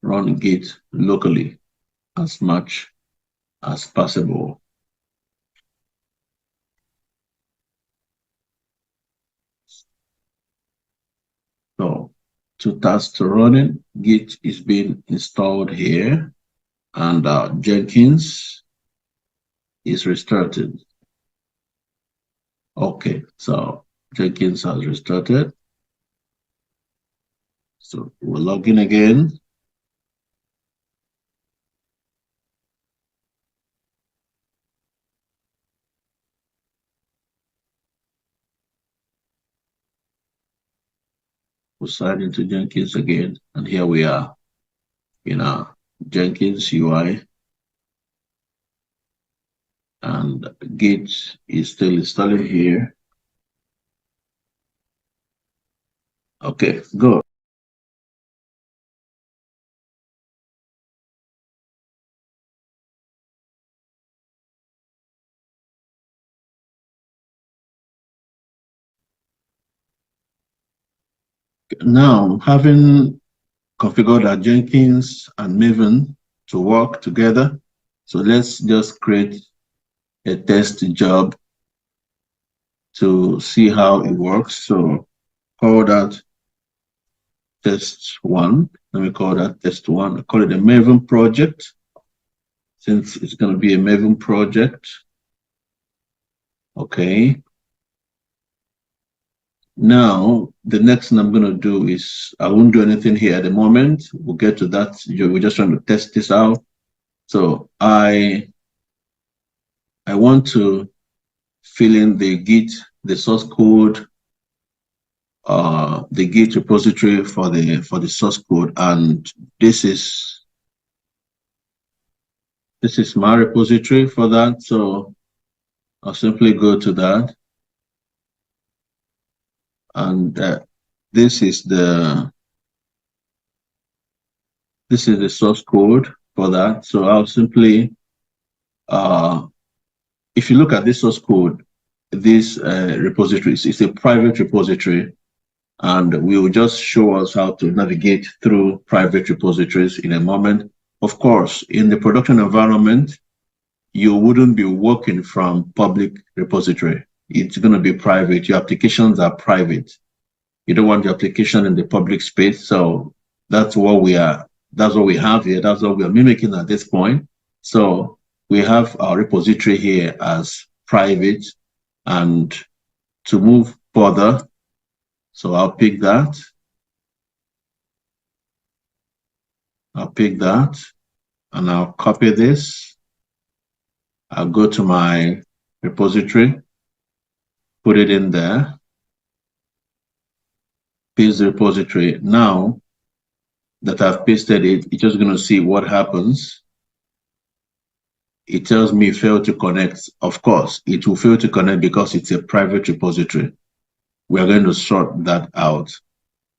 run Git locally as much as possible. So two tasks to running, Git is being installed here, and Jenkins is restarted. Okay, so Jenkins has restarted. So we'll log in again. We'll sign into Jenkins again, and here we are in our Jenkins UI, and Git is still installing here. Okay, go. Now, having configured our Jenkins and Maven to work together, so let's just create a test job to see how it works. So call that test one. Let me call that test one. I call it a Maven project, since it's going to be a Maven project. Okay. Now, the next thing I'm going to do is, I won't do anything here at the moment. We'll get to that. We're just trying to test this out. So I want to fill in the Git, the source code, the Git repository for the source code, and this is my repository for that. So I'll simply go to that, and this is the source code for that. So I'll simply, if you look at this source code, this repository is a private repository, and we will just show us how to navigate through private repositories in a moment. Of course, in the production environment, you wouldn't be working from public repository. It's going to be private. Your applications are private. You don't want your application in the public space. So that's what we are. That's what we have here. That's what we are mimicking at this point. So we have our repository here as private, and to move further, so I'll pick that. And I'll copy this. I'll go to my repository, put it in there, paste the repository. Now that I've pasted it, it's just going to see what happens. It tells me fail to connect. Of course, it will fail to connect because it's a private repository. We are going to sort that out.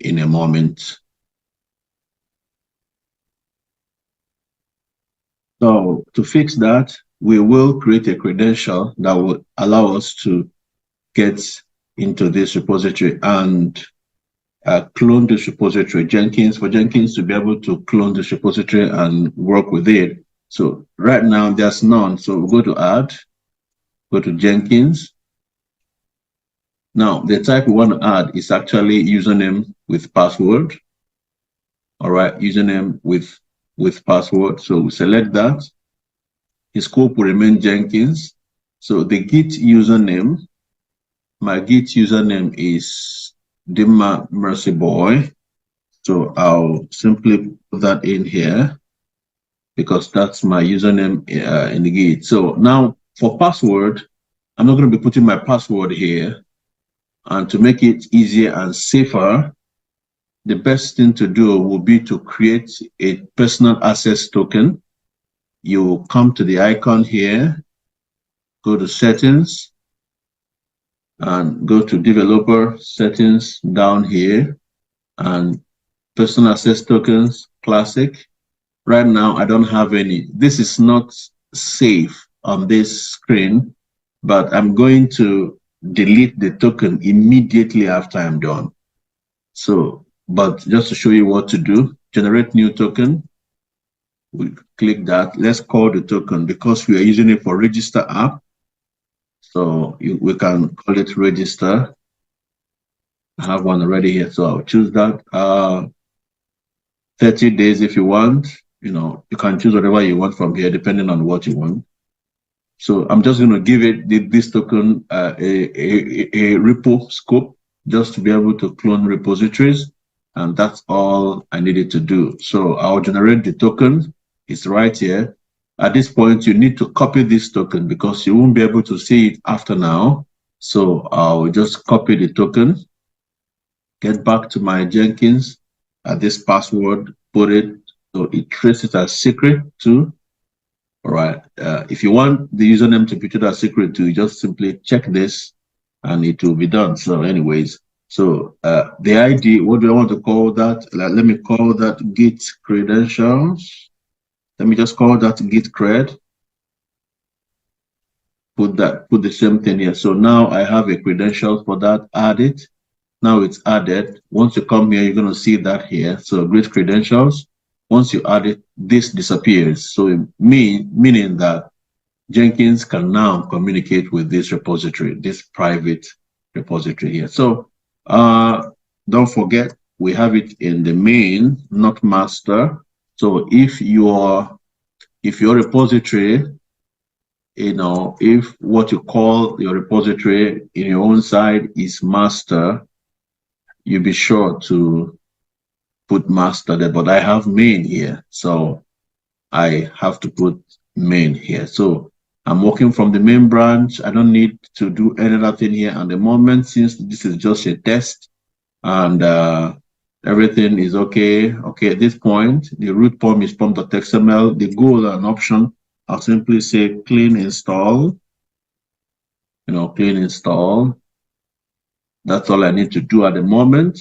in a moment. So to fix that, we will create a credential that will allow us to get into this repository and clone this repository, for Jenkins to be able to clone this repository and work with it. So right now there's none. So we'll go to add, go to Jenkins. Now the type we want to add is actually username with password. All right, username with password. So we select that. The scope will remain Jenkins. So the Git username, my Git username is Dimma Mercy Boy. So I'll simply put that in here because that's my username in the Git. So now for password, I'm not going to be putting my password here. And to make it easier and safer, the best thing to do will be to create a personal access token. You come to the icon here, go to settings, and go to developer settings down here, and personal access tokens, classic. Right now, I don't have any. This is not safe on this screen, but I'm going to delete the token immediately after I'm done. So, but just to show you what to do, generate new token. We click that. Let's call the token because we are using it for register app. So we can call it register. I have one already here, so I'll choose that. 30 days if you want. You can choose whatever you want from here, depending on what you want. So I'm just going to give it this token a repo scope just to be able to clone repositories. And that's all I needed to do. So I'll generate the token. It's right here. At this point, you need to copy this token because you won't be able to see it after now. So I'll just copy the token, get back to my Jenkins, this password, put it, so it traces it as secret too. All right. If you want the username to be treated as secret too, you just simply check this and it will be done. So anyways, so the ID, what do I want to call that? Let me call that Git credentials. Let me just call that Git cred. Put the same thing here. So now I have a credential for that, add it. Now it's added. Once you come here, you're going to see that here. So Git credentials. Once you add it, this disappears. So meaning that Jenkins can now communicate with this repository, this private repository here. So don't forget, we have it in the main, not master. So if your repository, if what you call your repository in your own side is master, you be sure to put master there. But I have main here, so I have to put main here. So I'm working from the main branch. I don't need to do any other thing here at the moment since this is just a test and everything is okay. Okay, at this point, the root pom is pom.xml. The goal and option, I'll simply say clean install, clean install. That's all I need to do at the moment.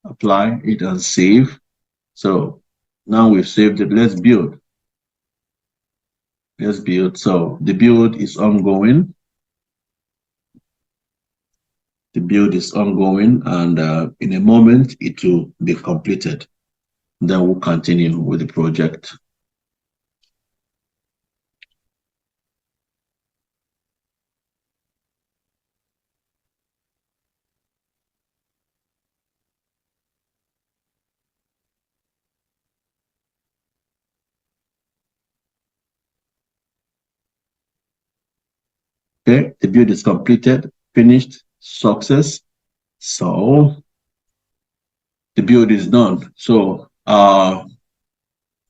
Apply it and save. So now we've saved it. Let's build. Let's build. So the build is ongoing. The build is ongoing, and in a moment it will be completed. Then we'll continue with the project. Okay, the build is completed, finished, success. So the build is done. So our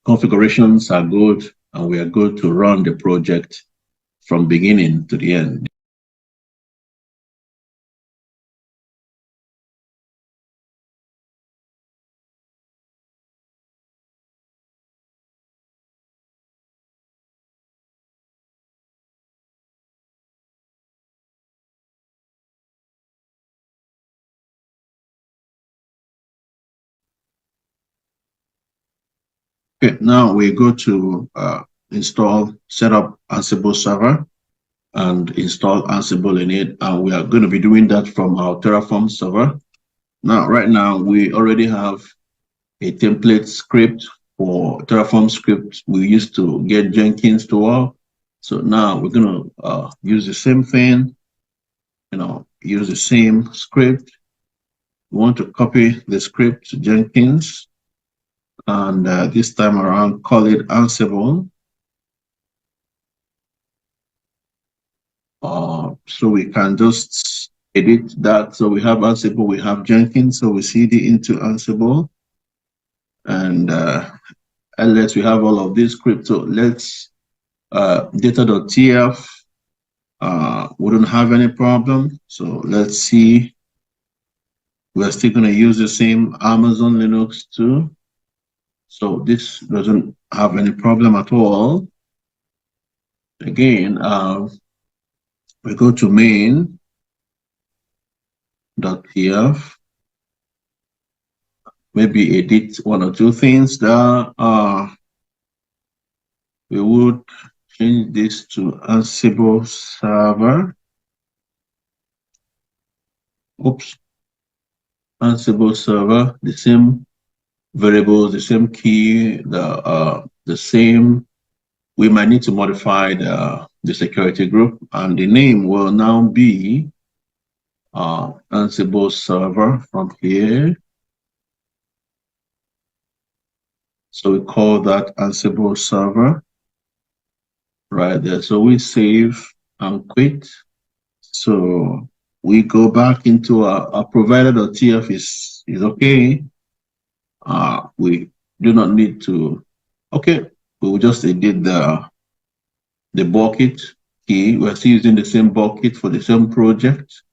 configurations are good, and we are good to run the project from beginning to the end. Okay, now we go to install, set up Ansible server and install Ansible in it. And we are going to be doing that from our Terraform server. Now, right now, we already have a template script for Terraform script we used to get Jenkins to work. So now we're going to use the same thing, use the same script. We want to copy the script to Jenkins. And this time around, call it Ansible. So we can just edit that. So we have Ansible, we have Jenkins, so we cd into Ansible. And unless we have all of this script, so let's data.tf, we don't have any problem. So let's see, we're still going to use the same Amazon Linux too. So this doesn't have any problem at all. Again, we go to main.tf, maybe edit one or two things there. We would change this to Ansible server. Oops. Ansible server, the same variables, the same key, the same. We might need to modify the security group, and the name will now be Ansible server from here. So we call that Ansible server right there. So we save and quit. So we go back into our provider.tf is okay. We do not need to, okay, we will just edit the bucket key. We're still using the same bucket for the same project.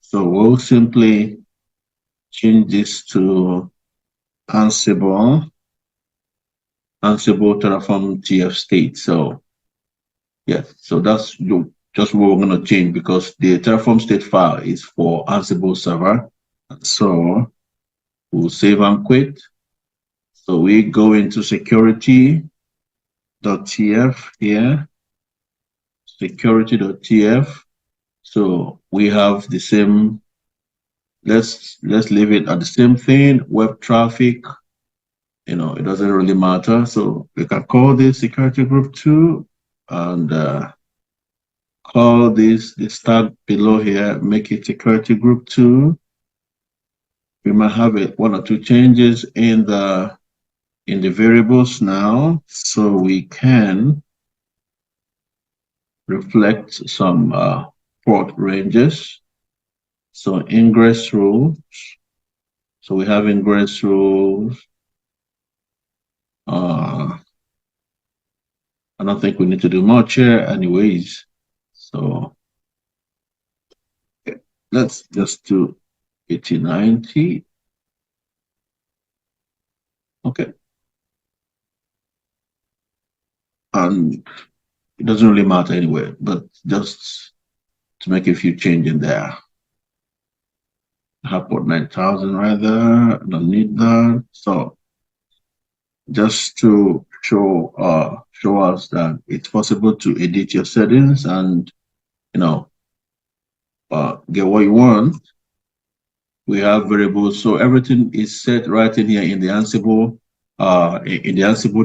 So we'll simply change this to Ansible Terraform TF state. So yeah, so that's just what we're going to change, because the Terraform state file is for Ansible server. So we'll save and quit. So we go into security.tf here, security.tf. So we have the same, let's leave it at the same thing, web traffic, it doesn't really matter. So we can call this security group 2 and call this tag below here, make it security group 2. We might have one or two changes in the variables now, so we can reflect some port ranges. So ingress rules. So we have ingress rules. I don't think we need to do much here anyways. So okay, let's just do 8090. Okay. And it doesn't really matter anyway, but just to make a few changes in there. I have port 9000 right there. I don't need that. So just to show us that it's possible to edit your settings and get what you want. We have variables, so everything is set right in here in the Ansible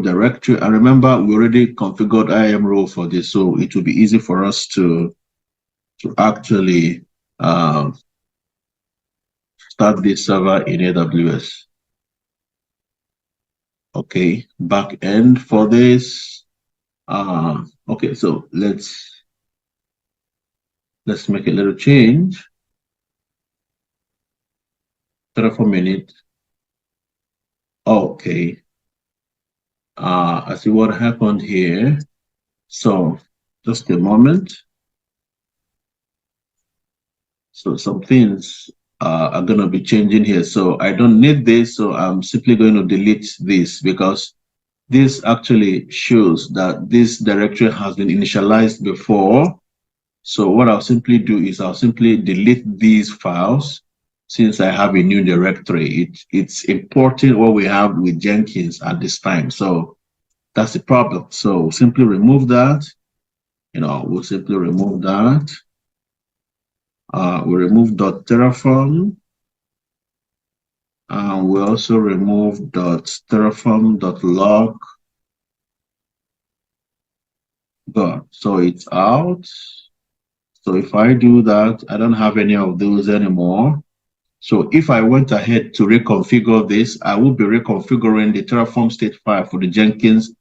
directory. And remember, we already configured IAM role for this, so it will be easy for us to actually start this server in AWS. Okay, backend for this. Okay, so let's make a little change. Terraform init. Okay. I see what happened here. So just a moment. So some things are going to be changing here. So I don't need this. So I'm simply going to delete this, because this actually shows that this directory has been initialized before. So what I'll simply do is I'll simply delete these files since I have a new directory. It's importing what we have with Jenkins at this time. So That's the problem. So simply remove that. We'll simply remove that. We remove .terraform, and we also remove .terraform.log. So it's out. So if I do that, I don't have any of those anymore. So if I went ahead to reconfigure this, I will be reconfiguring the Terraform state file for the Jenkins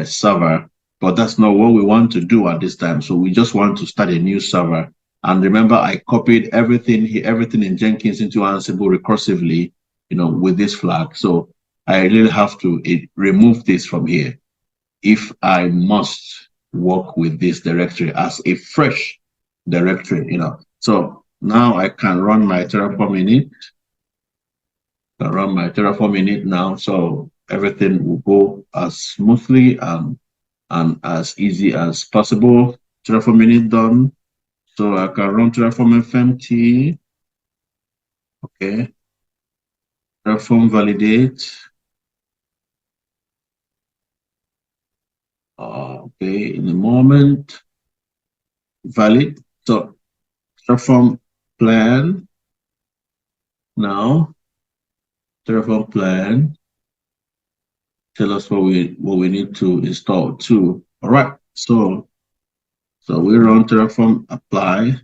server, but that's not what we want to do at this time. So we just want to start a new server. And remember, I copied everything in Jenkins into Ansible recursively, with this flag. So I really have to remove this from here if I must work with this directory as a fresh directory, So now I can run my Terraform init. Now, so everything will go as smoothly and as easy as possible. Terraform init done. So I can run Terraform fmt. Okay. Terraform validate. Okay, in a moment. Valid. So Terraform plan. Now, Terraform plan. Tell us what we need to install too. All right. So we run Terraform apply.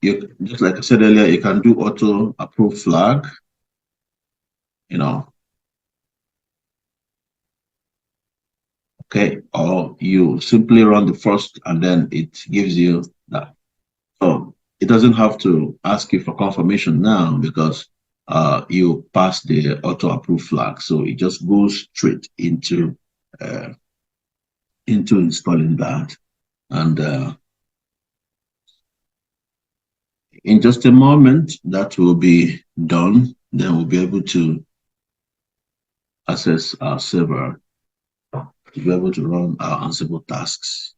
You just like I said earlier, you can do auto approve flag. Okay, or you simply run the first and then it gives you that. So it doesn't have to ask you for confirmation now because you pass the auto approve flag. So it just goes straight into installing that. And in just a moment, that will be done. Then we'll be able to access our server to be able to run our Ansible tasks.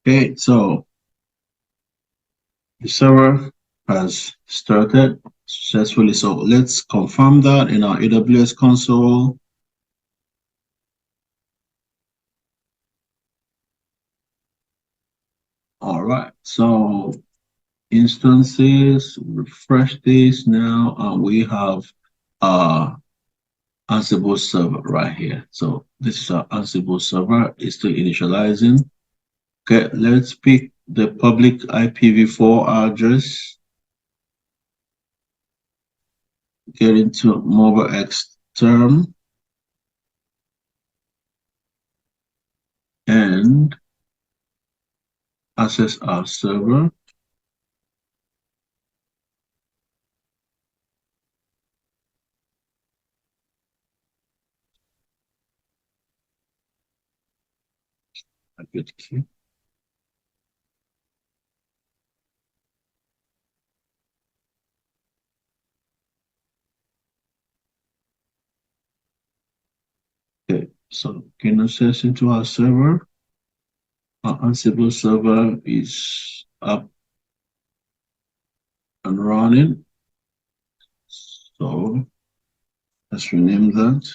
Okay, so the server has started successfully. So let's confirm that in our AWS console. All right, so instances, refresh this now, and we have our Ansible server right here. So this is our Ansible server. It's still initializing. Okay, let's pick the public IPv4 address. Get into MobileX term and access our server. A good key. Okay, so gain access into our server. Our Ansible server is up and running. So let's rename that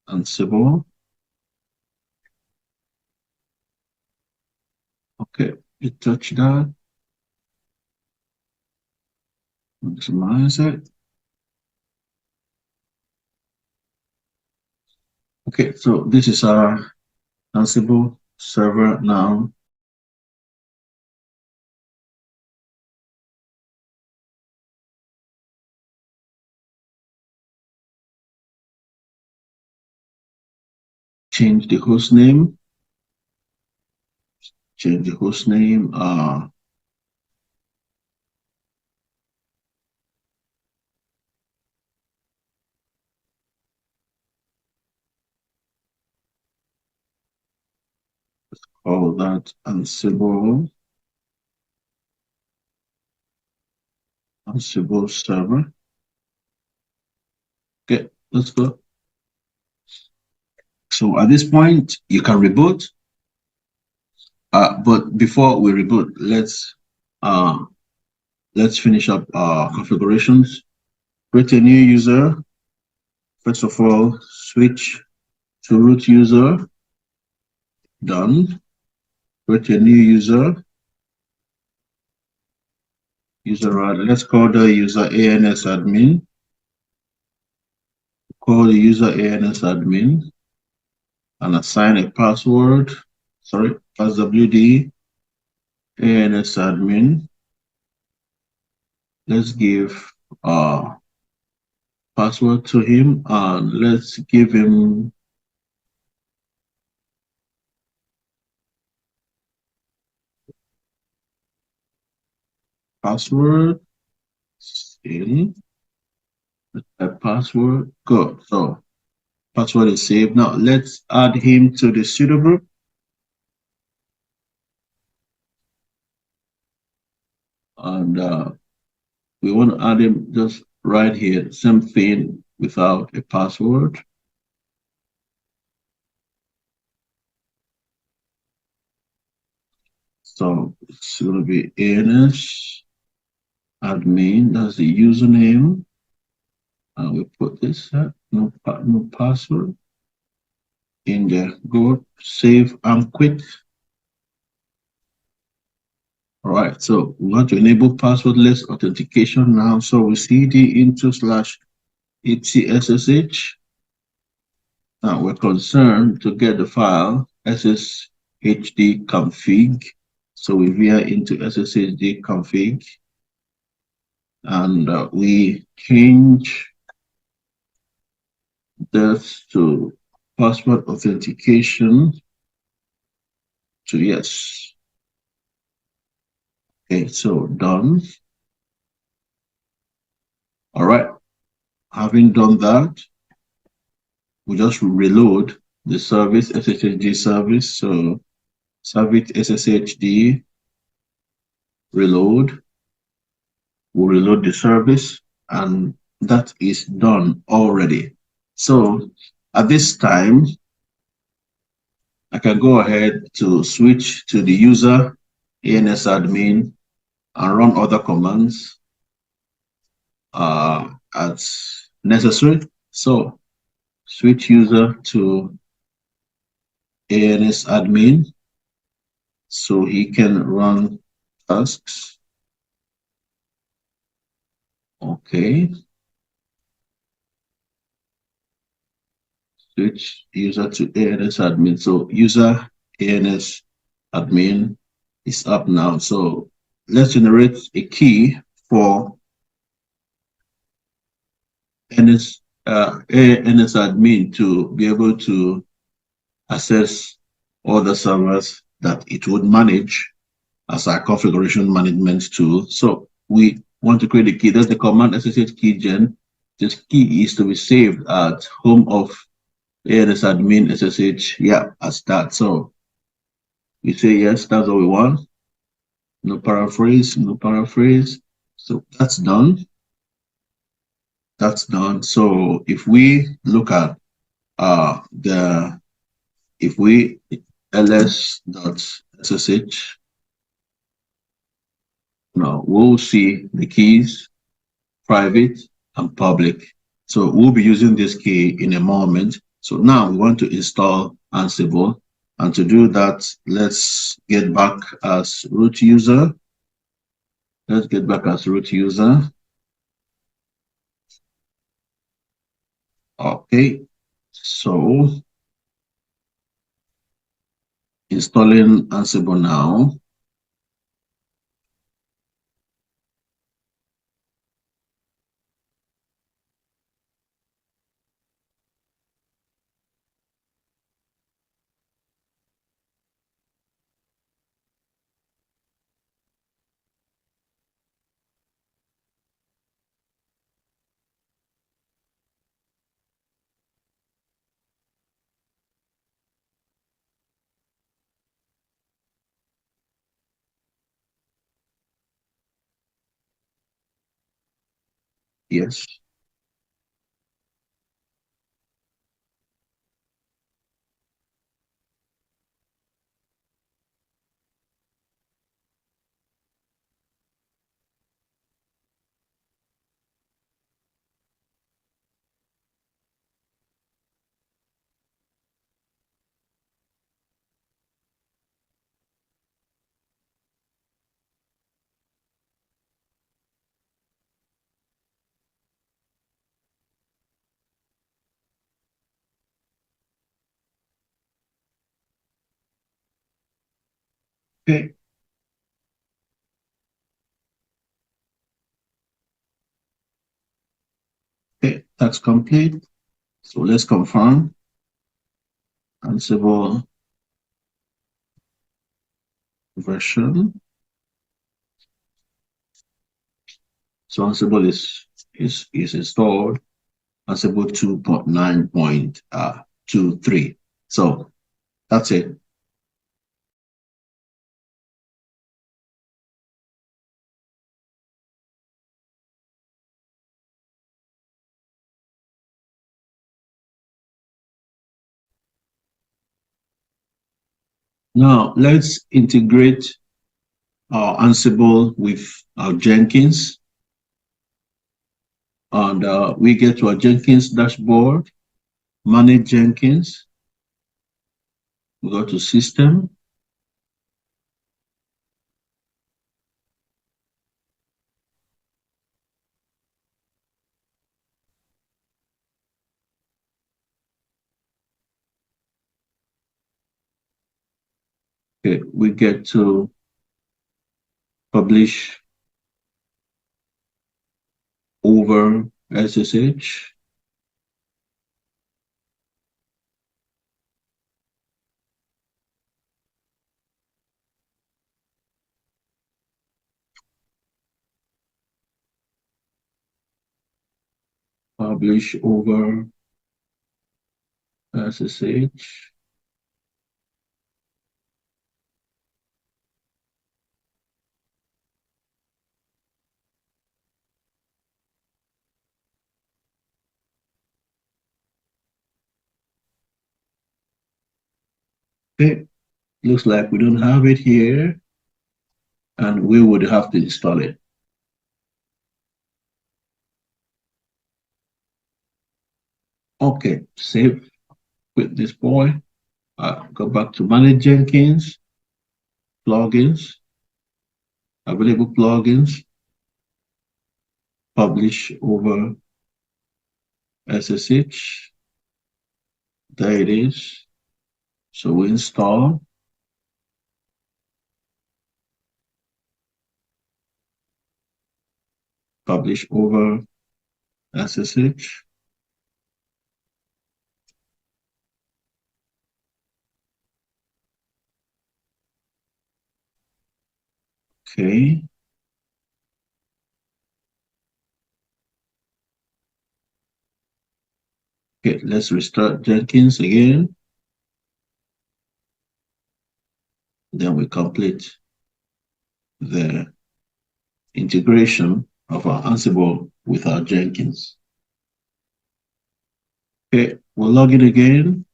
Ansible. Okay, you touch that. Maximize it. Okay, so this is our Ansible server now. Change the host name. Change the host name. call that Ansible server. Okay, let's go. So at this point, you can reboot. But before we reboot, let's finish up our configurations. Create a new user. First of all, switch to root user. Done. Create a new user. Let's call the user ANS admin. Call the user ANS admin and assign a password. Sorry, passwd ANS admin. Let's give a password to him and let's give him password. In a password. Good. So password is saved. Now let's add him to the pseudo group. And we want to add him just right here. Same thing without a password. So it's going to be ANS admin. That's the username. And we put this no password in there. Go save and quit. All right, so we want to enable passwordless authentication now. So we cd into /etcssh. Now we're concerned to get the file sshd config. So we veer into sshd config and we change this to password authentication to yes. Okay, so done. All right, having done that, we just reload the service, SSHD service. So service SSHD reload, we'll reload the service, and that is done already. So at this time, I can go ahead to switch to the user ANS admin and run other commands as necessary. So switch user to ANS admin so he can run tasks. Okay. Switch user to ANS admin. So user ANS admin is up now. So let's generate a key for ANS admin to be able to access all the servers that it would manage as our configuration management tool. So we want to create a key. That's the command ssh keygen. This key is to be saved at home of ANS admin ssh, yeah, as that. So we say yes, that's what we want. No paraphrase, no paraphrase. So that's done. That's done. So if we look at if we ls.ssh, now we'll see the keys, private and public. So we'll be using this key in a moment. So now we want to install Ansible. And to do that, let's get back as root user. Let's get back as root user. Okay, so installing Ansible now. Yes. Okay. Okay, that's complete. So let's confirm Ansible version. So Ansible is installed. Ansible 2.9.23. So that's it. Now let's integrate our Ansible with our Jenkins. And we get to our Jenkins dashboard, manage Jenkins. We go to system. Okay, we get to publish over SSH. Publish over SSH. Okay, looks like we don't have it here, and we would have to install it. Okay, save with this boy. Go back to manage Jenkins, plugins, available plugins, publish over SSH. There it is. So we install, publish over SSH. Okay. Okay, let's restart Jenkins again. Then we complete the integration of our Ansible with our Jenkins. Okay, we'll log in again.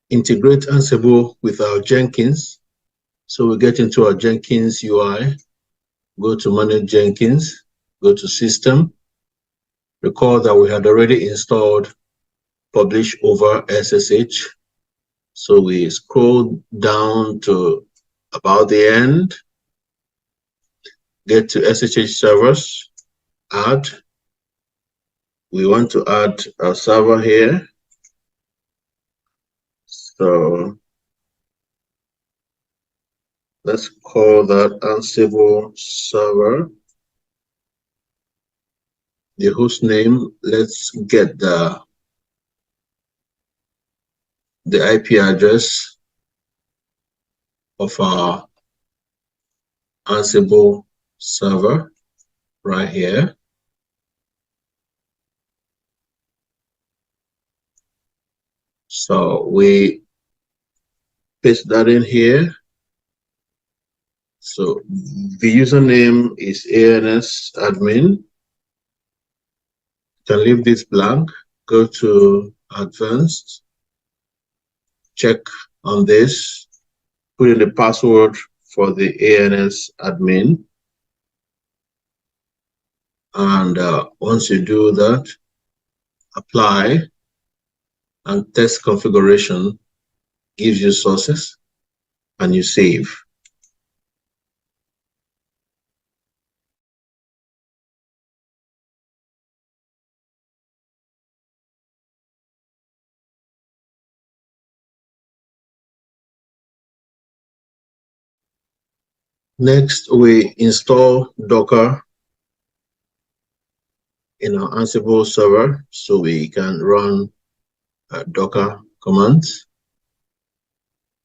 Integrate Ansible with our Jenkins. So we get into our Jenkins UI, go to Manage Jenkins, go to System. Recall that we had already installed Publish over SSH. So we scroll down to about the end, get to SSH servers, add. We want to add a server here. So let's call that Ansible server. The host name, let's get the IP address of our Ansible server right here. So we paste that in here. So the username is ANS admin. You can leave this blank, go to advanced, check on this, put in the password for the ANS admin. And once you do that, apply, and test configuration gives you sources, and you save. Next, we install Docker in our Ansible server so we can run Docker commands.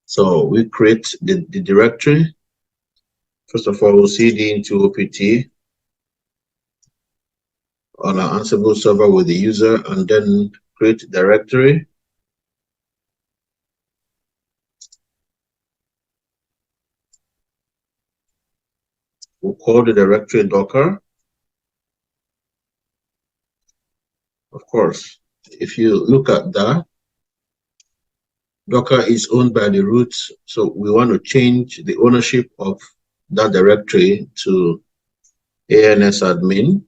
So we create the directory. First of all, we'll cd into opt on our Ansible server with the user, and then create directory. We'll call the directory Docker. Of course, if you look at that, Docker is owned by the root, so we want to change the ownership of that directory to ANS admin.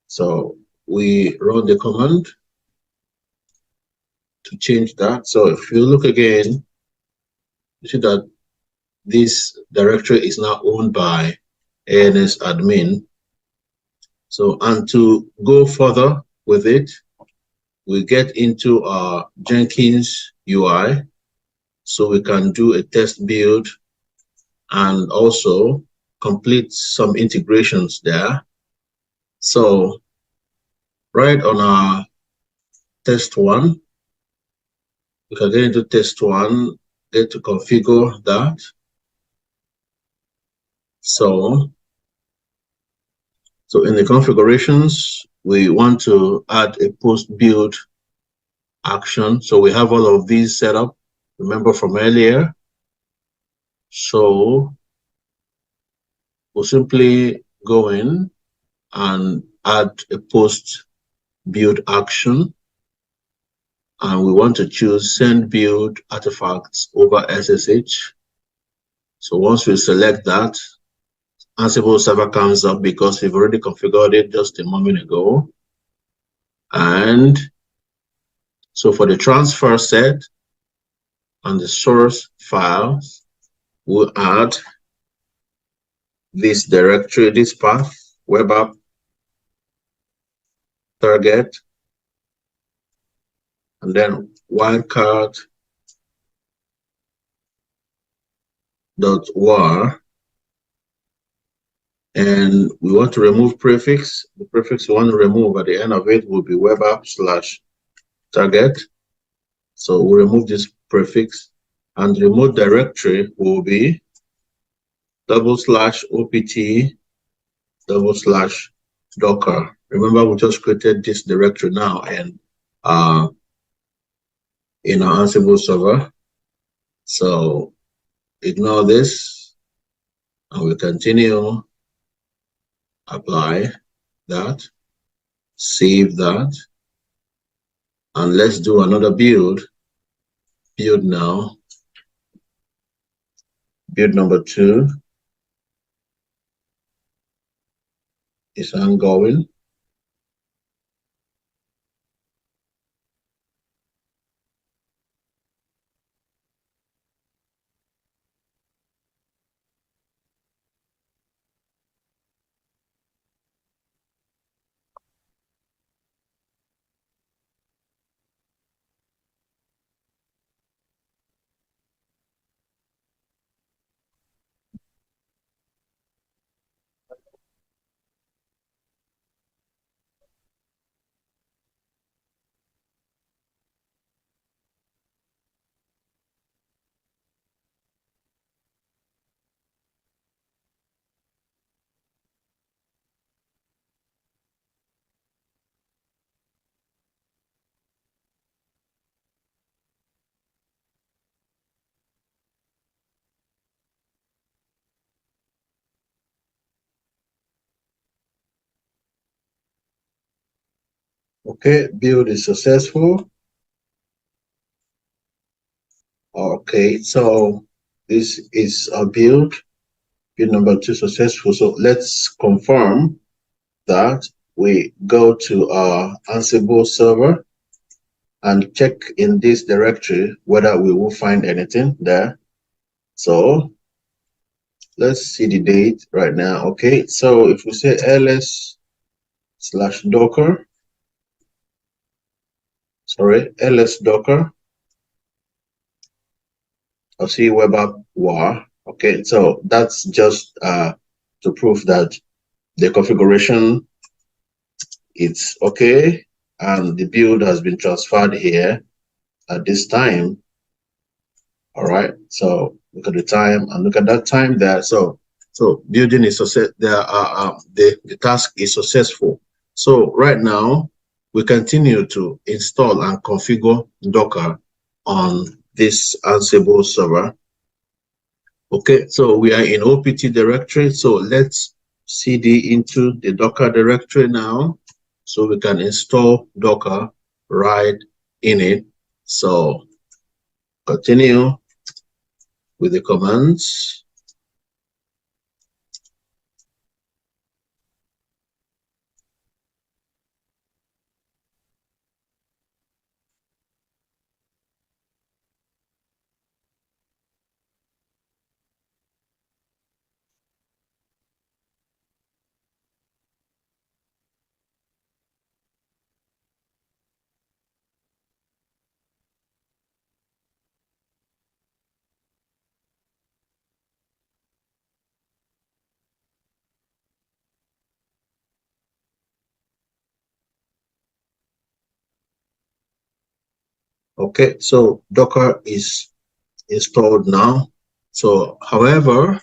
So we run the command to change that. So if you look again, you see that this directory is now owned by ANS admin. So, and to go further with it, we get into our Jenkins UI, so we can do a test build and also complete some integrations there. So right on our test one, we can get into test one, get to configure that. So in the configurations, we want to add a post build action. So we have all of these set up, remember from earlier. So we'll simply go in and add a post build action. And we want to choose send build artifacts over SSH. So once we select that, Ansible server comes up because we've already configured it just a moment ago. And so for the transfer set and the source files, we'll add this directory, this path, web app, target, and then wildcard.war. And we want to remove prefix. The prefix we want to remove at the end of it will be web app/target. So we'll remove this prefix, and the remote directory will be /opt/docker. Remember, we just created this directory now and in our Ansible server. So ignore this, and we continue. Apply that, save that, and let's do another build. Build now. Build number 2 is ongoing. Okay, build is successful. Okay, so this is a build number 2 successful. So let's confirm that we go to our Ansible server and check in this directory whether we will find anything there. So let's see the date right now. Okay, so if we say ls/docker, ls docker, I'll see web app war. Okay, so that's just to prove that the configuration it's okay and the build has been transferred here at this time. All right, so look at the time and look at that time there. So building is success. There are the task is successful. So right now we continue to install and configure Docker on this Ansible server. Okay, so we are in OPT directory. So let's cd into the Docker directory now, so we can install Docker right in it. So continue with the commands. Okay, so Docker is installed now. So, however,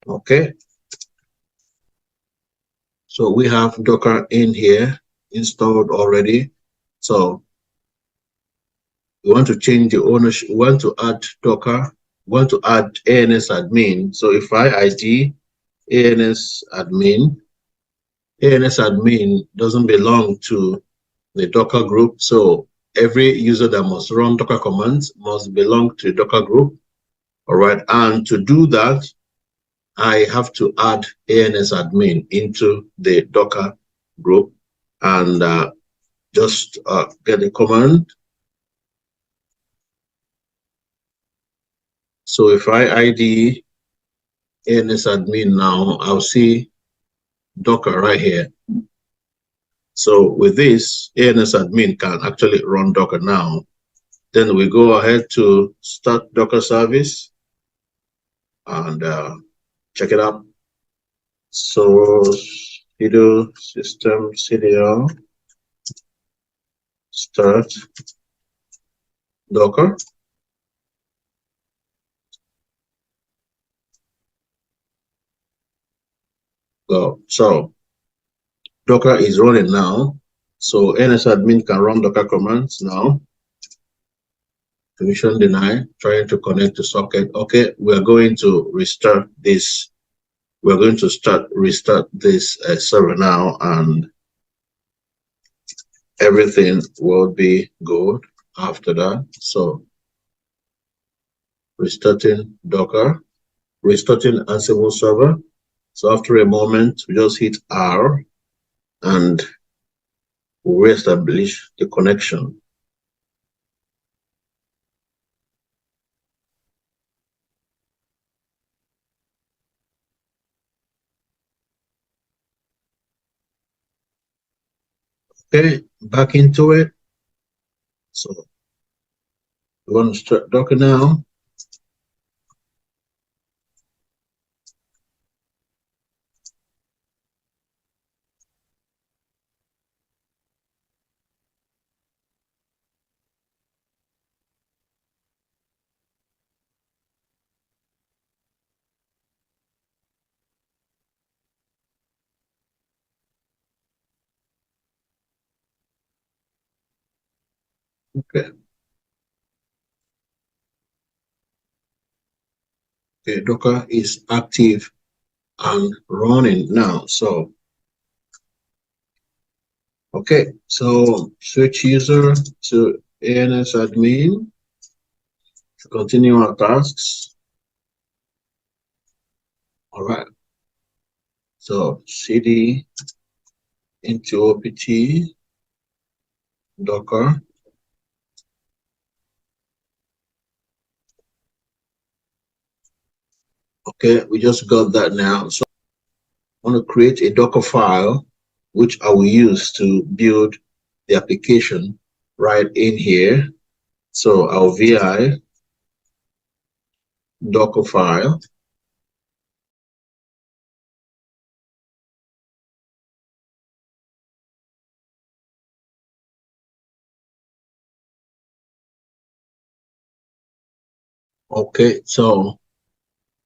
okay, so we have Docker in here installed already. So we want to change the ownership. We want to add Docker. We want to add ANS admin. So if I ID ANS admin, ANS admin doesn't belong to the Docker group. So every user that must run Docker commands must belong to the Docker group. All right. And to do that, I have to add ANS admin into the Docker group and just get the command. So if I ID ANS admin now, I'll see Docker right here. So with this, ANS admin can actually run Docker now. Then we go ahead to start Docker service and check it out. So sudo systemctl start Docker. Go. So Docker is running now. So NSAdmin can run Docker commands now. Permission deny, trying to connect to socket. Okay, we're going to restart this. We're going to restart this server now, and everything will be good after that. So restarting Docker, restarting Ansible server. So after a moment, we just hit R and we'll reestablish the connection. Okay, back into it. So we want to start Docker now. Okay. Okay, Docker is active and running now. So Okay, so switch user to ANS admin to continue our tasks. All right. So cd into opt docker. Okay, we just got that now. So I want to create a Docker file, which I will use to build the application right in here. So I'll vi Docker file. Okay, so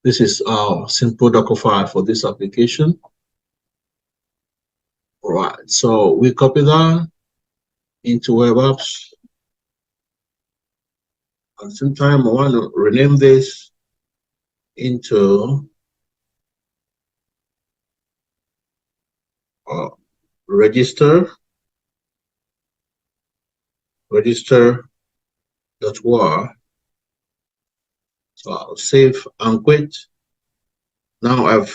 this is our simple Docker file for this application. All right, so we copy that into web apps. At the same time, I want to rename this into register.war. So I'll save and quit. Now I've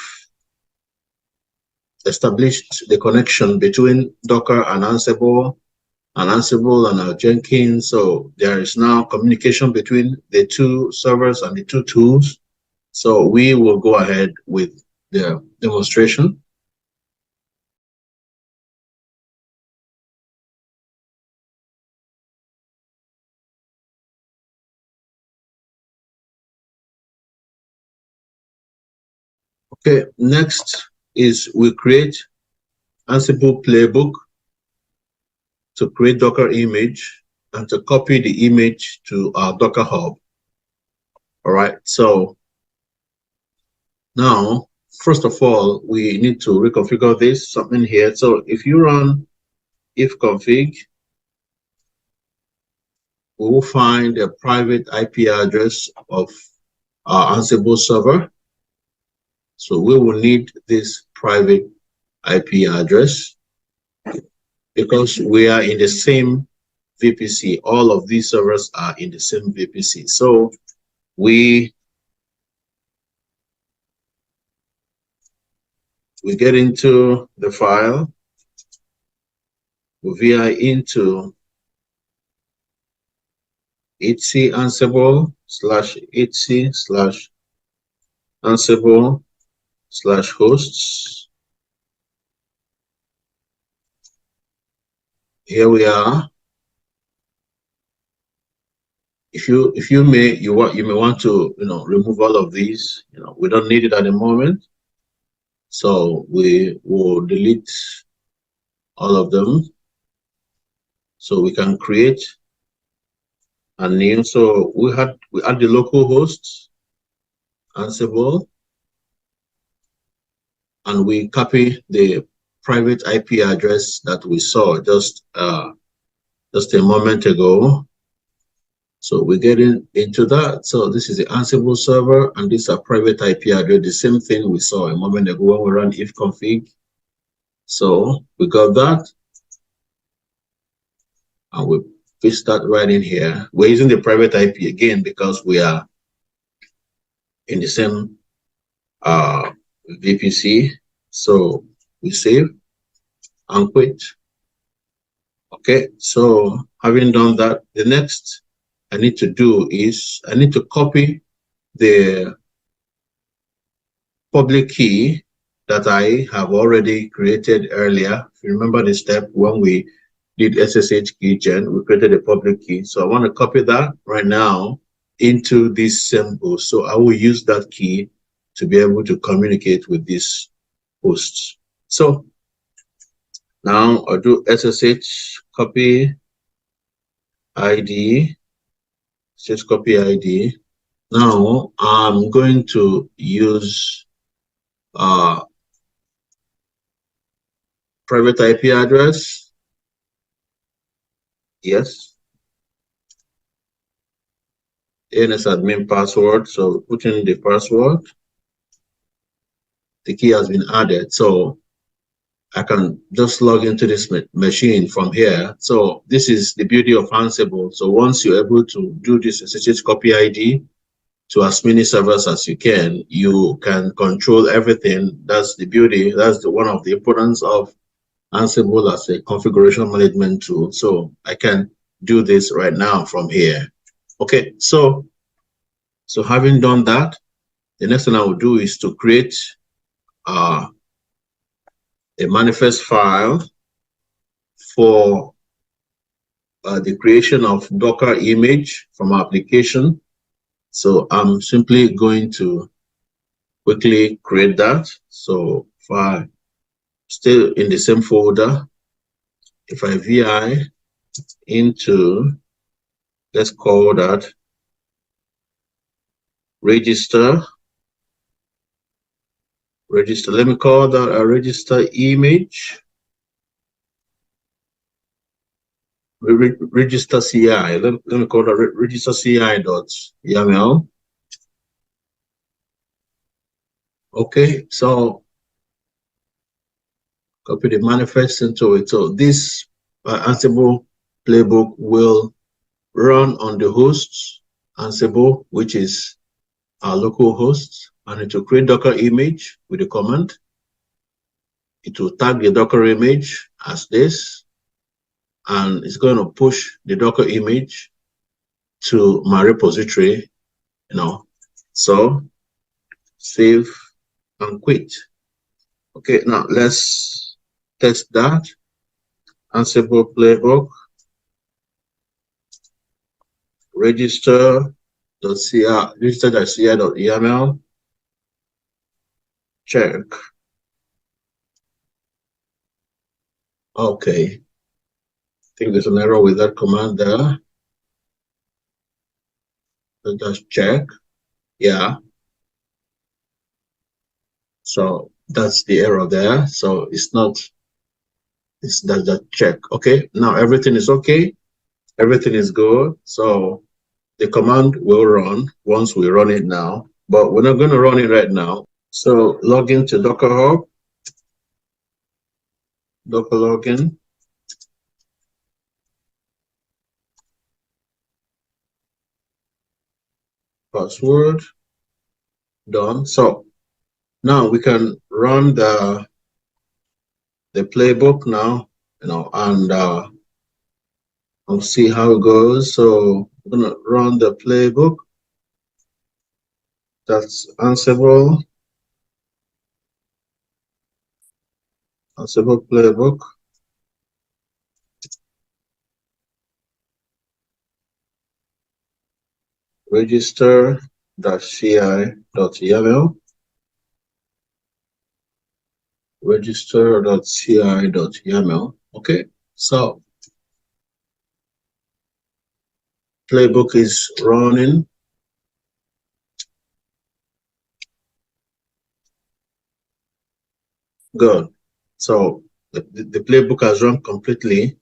established the connection between Docker and Ansible and our Jenkins. So there is now communication between the two servers and the two tools. So we will go ahead with the demonstration. Okay, next is we create Ansible playbook to create Docker image and to copy the image to our Docker Hub. All right, so now, first of all, we need to reconfigure this, something here. So if you run ifconfig, we will find a private IP address of our Ansible server. So we will need this private IP address because we are in the same VPC. All of these servers are in the same VPC. So we get into the file, we vi into etc ansible /etc/ansible/hosts. Here we are. If you may want to remove all of these. We don't need it at the moment, so we will delete all of them so we can create a new. So we add the local host Ansible, and we copy the private IP address that we saw just a moment ago. So we're getting into that. So this is the Ansible server, and this is a private IP address, the same thing we saw a moment ago when we ran ifconfig. So we got that, and we paste that right in here. We're using the private IP again because we are in the same VPC. So we save and quit. Okay, so having done that, the next I need to do is I need to copy the public key that I have already created earlier. If you remember the step when we did SSH key gen, we created a public key. So I want to copy that right now into this same host. So I will use that key to be able to communicate with this host. So now I'll do SSH copy ID, just copy ID. Now I'm going to use private IP address. Yes. ANS admin password. So put in the password. The key has been added. So I can just log into this machine from here. So this is the beauty of Ansible. So once you're able to do this SSH copy ID to as many servers as you can control everything. That's the beauty. That's one of the importance of Ansible as a configuration management tool. So I can do this right now from here. Okay, so having done that, the next thing I will do is to create a manifest file for the creation of Docker image from our application. So I'm simply going to quickly create that. So if I stay in the same folder, if I VI into, let's call that register, let me call that a register image, register CI, let me call that register CI.yaml. Okay, so copy the manifest into it. So this Ansible playbook will run on the hosts Ansible, which is our local host, and it will create Docker image with the command. It will tag the Docker image as this, and it's going to push the Docker image to my repository, So save and quit. Okay, now let's test that. Ansible playbook, register.ci.yaml, check. Okay, I think there's an error with that command there. Let's just check. Yeah. So that's the error there. So it's that check. Okay, now everything is okay. Everything is good. So the command will run once we run it now, but we're not going to run it right now. So log into Docker Hub, Docker login. Password, done. So now we can run the playbook now, and I'll see how it goes. So I'm gonna run the playbook. That's Ansible playbook. Register.ci.yaml. Register.ci.yaml. Okay, so playbook is running. Good. So the playbook has run completely.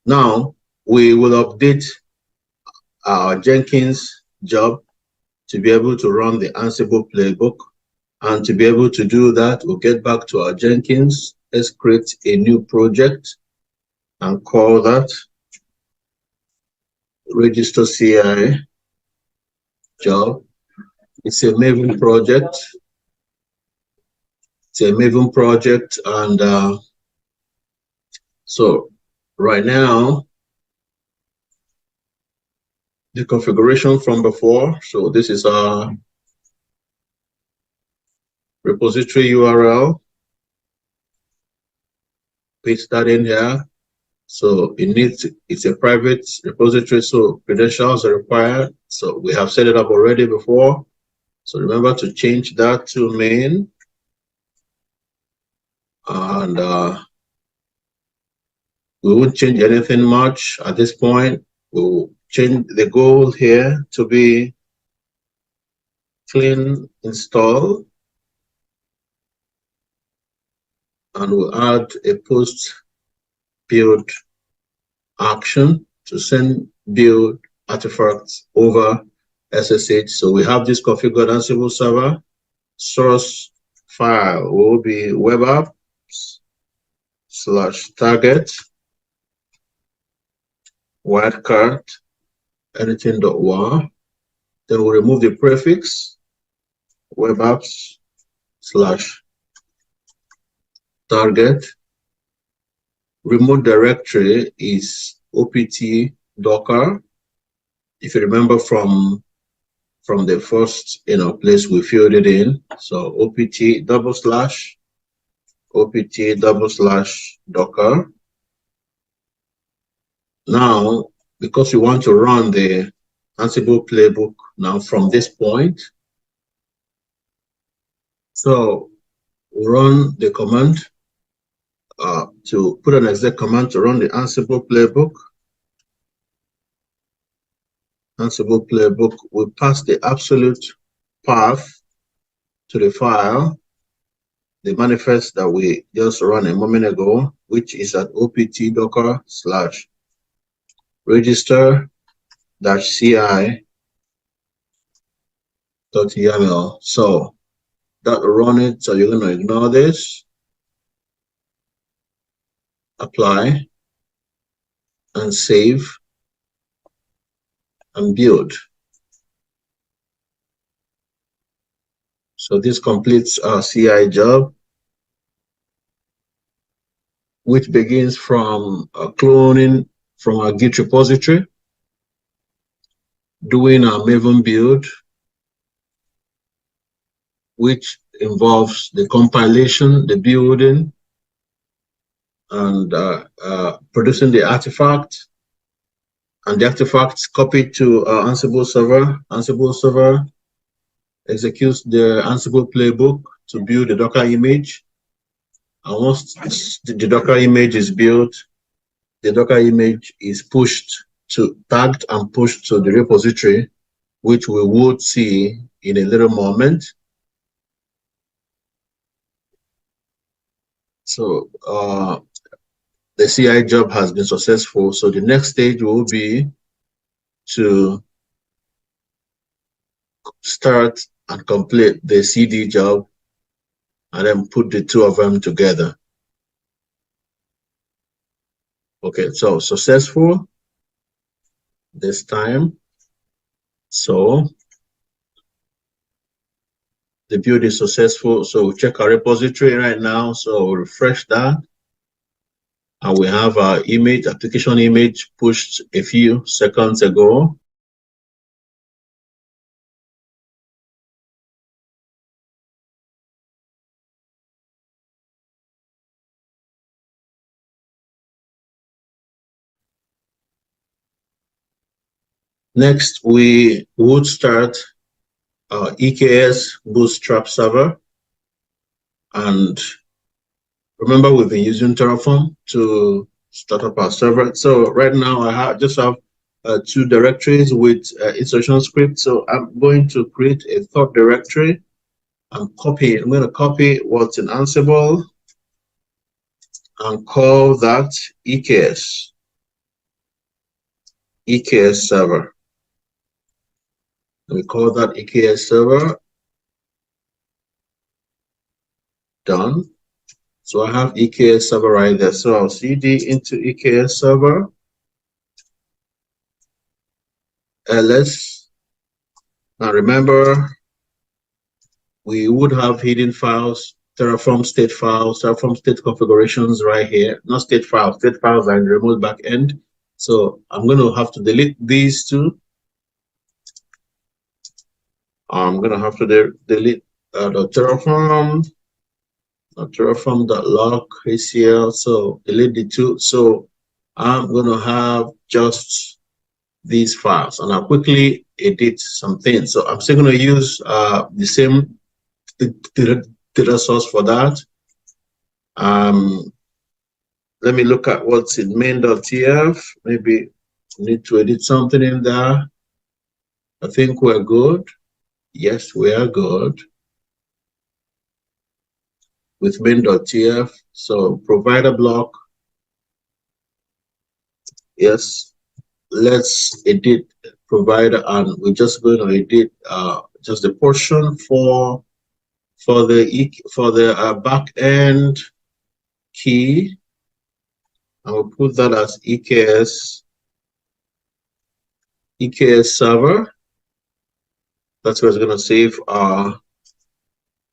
Now we will update our Jenkins job to be able to run the Ansible playbook. And to be able to do that, we'll get back to our Jenkins. Let's create a new project and call that register CI job. It's a Maven project. It's a Maven project, and so right now the configuration from before. So this is our repository URL. Paste that in here. So it's a private repository, so credentials are required. So we have set it up already before. So remember to change that to main. And we won't change anything much at this point. We'll change the goal here to be clean install. And we'll add a post build action to send build artifacts over SSH. So we have this configured Ansible server. Source file will be web apps /target wildcard anything.war. Then we'll remove the prefix web apps /target. Remote directory is opt docker. If you remember from the first place we filled it in, so opt /docker. Now, because we want to run the Ansible playbook now from this point, so we run the command to put an exec command to run the Ansible playbook. Ansible playbook will pass the absolute path to the file, the manifest that we just ran a moment ago, which is at opt docker /register-ci.yaml. So that will run it. So you're going to ignore this, apply, and save, and build. So this completes our CI job, which begins from cloning from our Git repository, doing our Maven build, which involves the compilation, the building, and producing the artifact, and the artifacts copied to Ansible server. Ansible server executes the Ansible playbook to build the Docker image. And once the Docker image is built, the Docker image is tagged and pushed to the repository, which we would see in a little moment. So the CI job has been successful. So the next stage will be to start and complete the CD job and then put the two of them together. Okay, so successful this time. So the build is successful. So we check our repository right now. So we'll refresh that. And we have our image, application image pushed a few seconds ago. Next, we would start our EKS Bootstrap server. And remember, we've been using Terraform to start up our server. So right now, I just have two directories with installation script. So I'm going to create a third directory and copy. I'm going to copy what's in Ansible and call that EKS server. We call that EKS server. Done. So I have EKS server right there. So I'll cd into EKS server, ls. Now remember, we would have hidden files, Terraform state files, Terraform state configurations right here. Not state files. State files are in the remote backend. So I'm going to have to delete these two. I'm going to have to delete the Terraform.log ACL. So delete the two. So I'm going to have just these files, and I'll quickly edit some things. So I'm still going to use the same data source for that. Let me look at what's in main.tf. Maybe need to edit something in there. I think we're good. Yes, we are good with main.tf. So provider block Yes, let's edit provider, and we're just going to edit just the portion for the backend key. I will put that as EKS server. That's where it's going to save our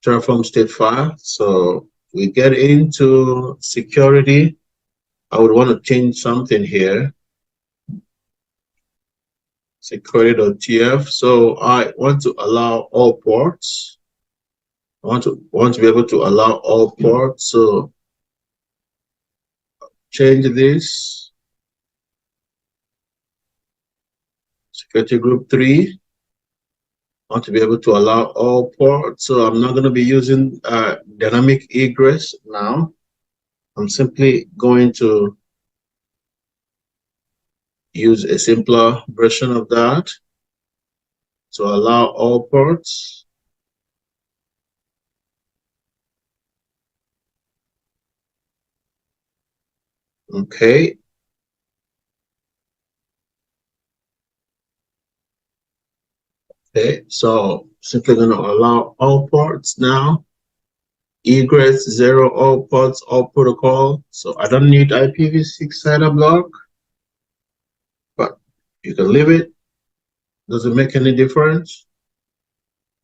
Terraform state file. So we get into security. I would want to change something here. Security.tf. So I want to allow all ports. I want to be able to allow all ports. So change this. Security group 3. I want to be able to allow all ports. So I'm not going to be using dynamic egress now. I'm simply going to use a simpler version of that to allow all ports. Okay. Okay, so simply going to allow all ports now. Egress 0, all ports, all protocol. So I don't need IPv6 header block, but you can leave it. Doesn't make any difference.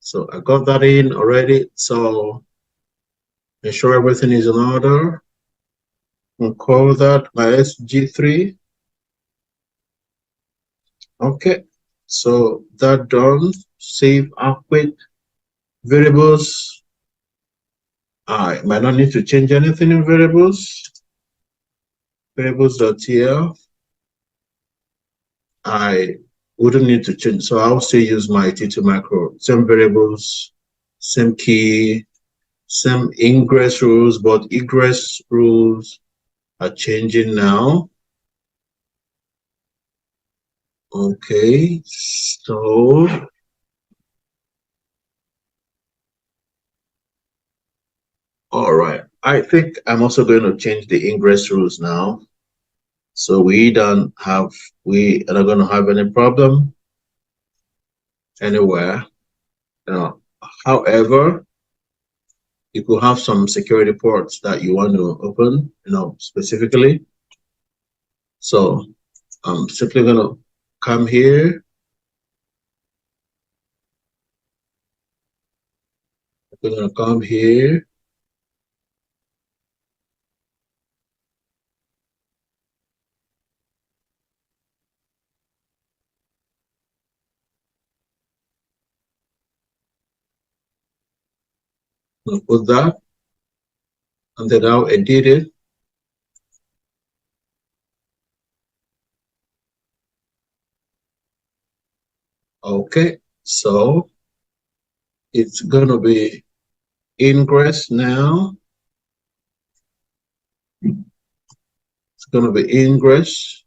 So I got that in already. So ensure everything is in order. We'll call that my SG3. Okay, so that done. Save output variables. I might not need to change anything in variables. Variables.tl. I wouldn't need to change, so I'll still use my T2 macro. Same variables, same key, same ingress rules, but egress rules are changing now. Okay, so all right. I think I'm also going to change the ingress rules now. So we are not going to have any problem anywhere. However, you could have some security ports that you want to open, specifically. So I'm simply going to come here. We're going to come here. I'll put that, and then I'll edit it. Okay, so it's going to be ingress now. It's going to be ingress.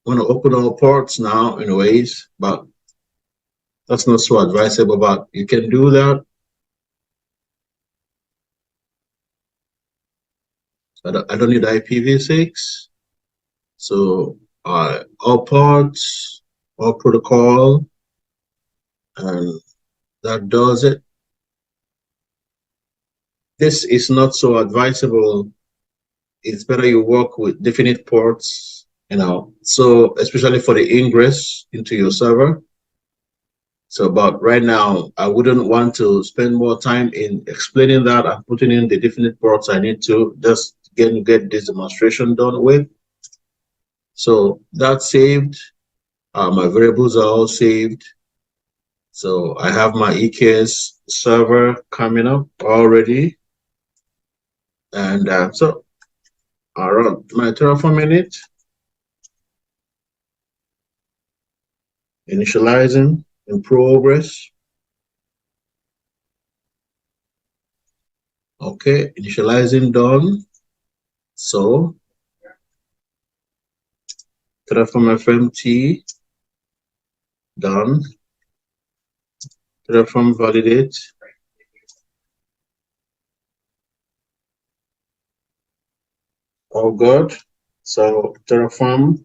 I'm going to open all ports now in ways, but that's not so advisable, but you can do that. I don't need IPv6. So all ports, all protocol, and that does it. This is not so advisable. It's better you work with definite ports, so especially for the ingress into your server. So, but right now, I wouldn't want to spend more time in explaining that and putting in the definite ports I need to just get this demonstration done with. So that's saved. My variables are all saved. So I have my EKS server coming up already. And so I run my Terraform init, initializing in progress. Okay, initializing done. So Terraform FMT done. Terraform validate. All good. So Terraform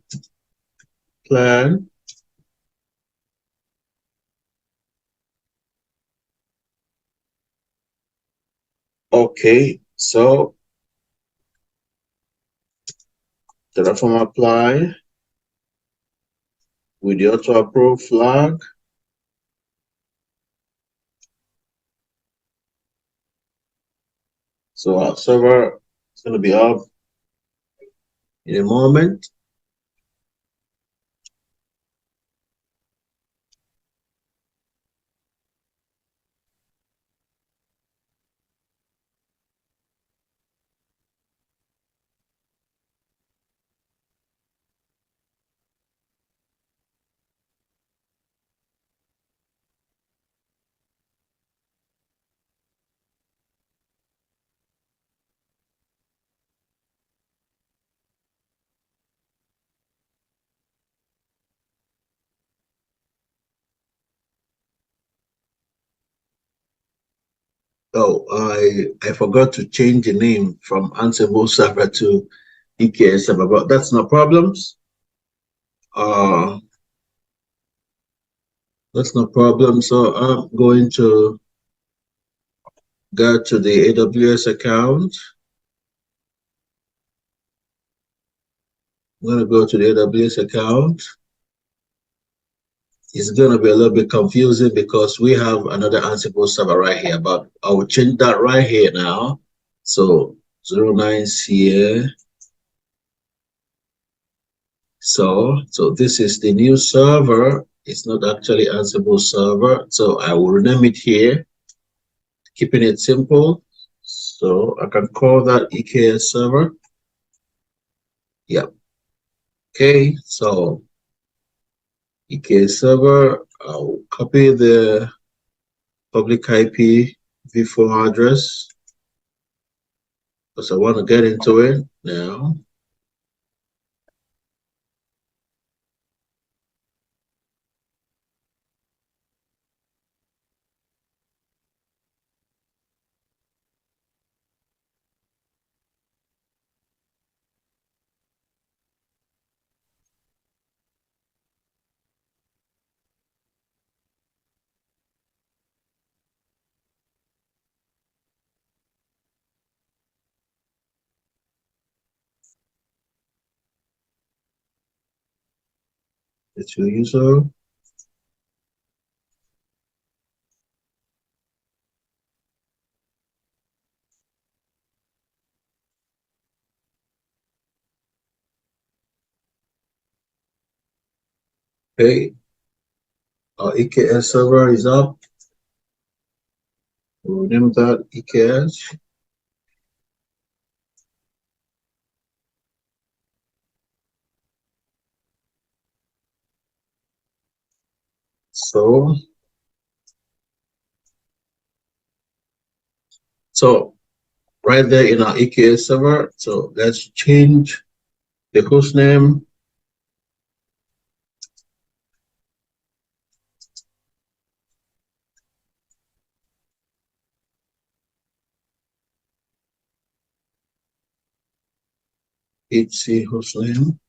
plan. Okay, so Terraform apply with the auto approve flag. So our server is going to be up in a moment. Oh, I forgot to change the name from Ansible server to EKS server, but that's no problems. That's no problem. So I'm going to go to the AWS account. I'm going to go to the AWS account. It's going to be a little bit confusing because we have another Ansible server right here, but I will change that right here now. So 09 here. So this is the new server. It's not actually Ansible server. So I will rename it here, keeping it simple. So I can call that EKS server. Yep. Okay, so EKS server, I'll copy the public IP v4 address because I want to get into it now. It's your user. Okay, our EKS server is up. We'll name that EKS. So right there in our EKS server, so let's change the host name. HC host name.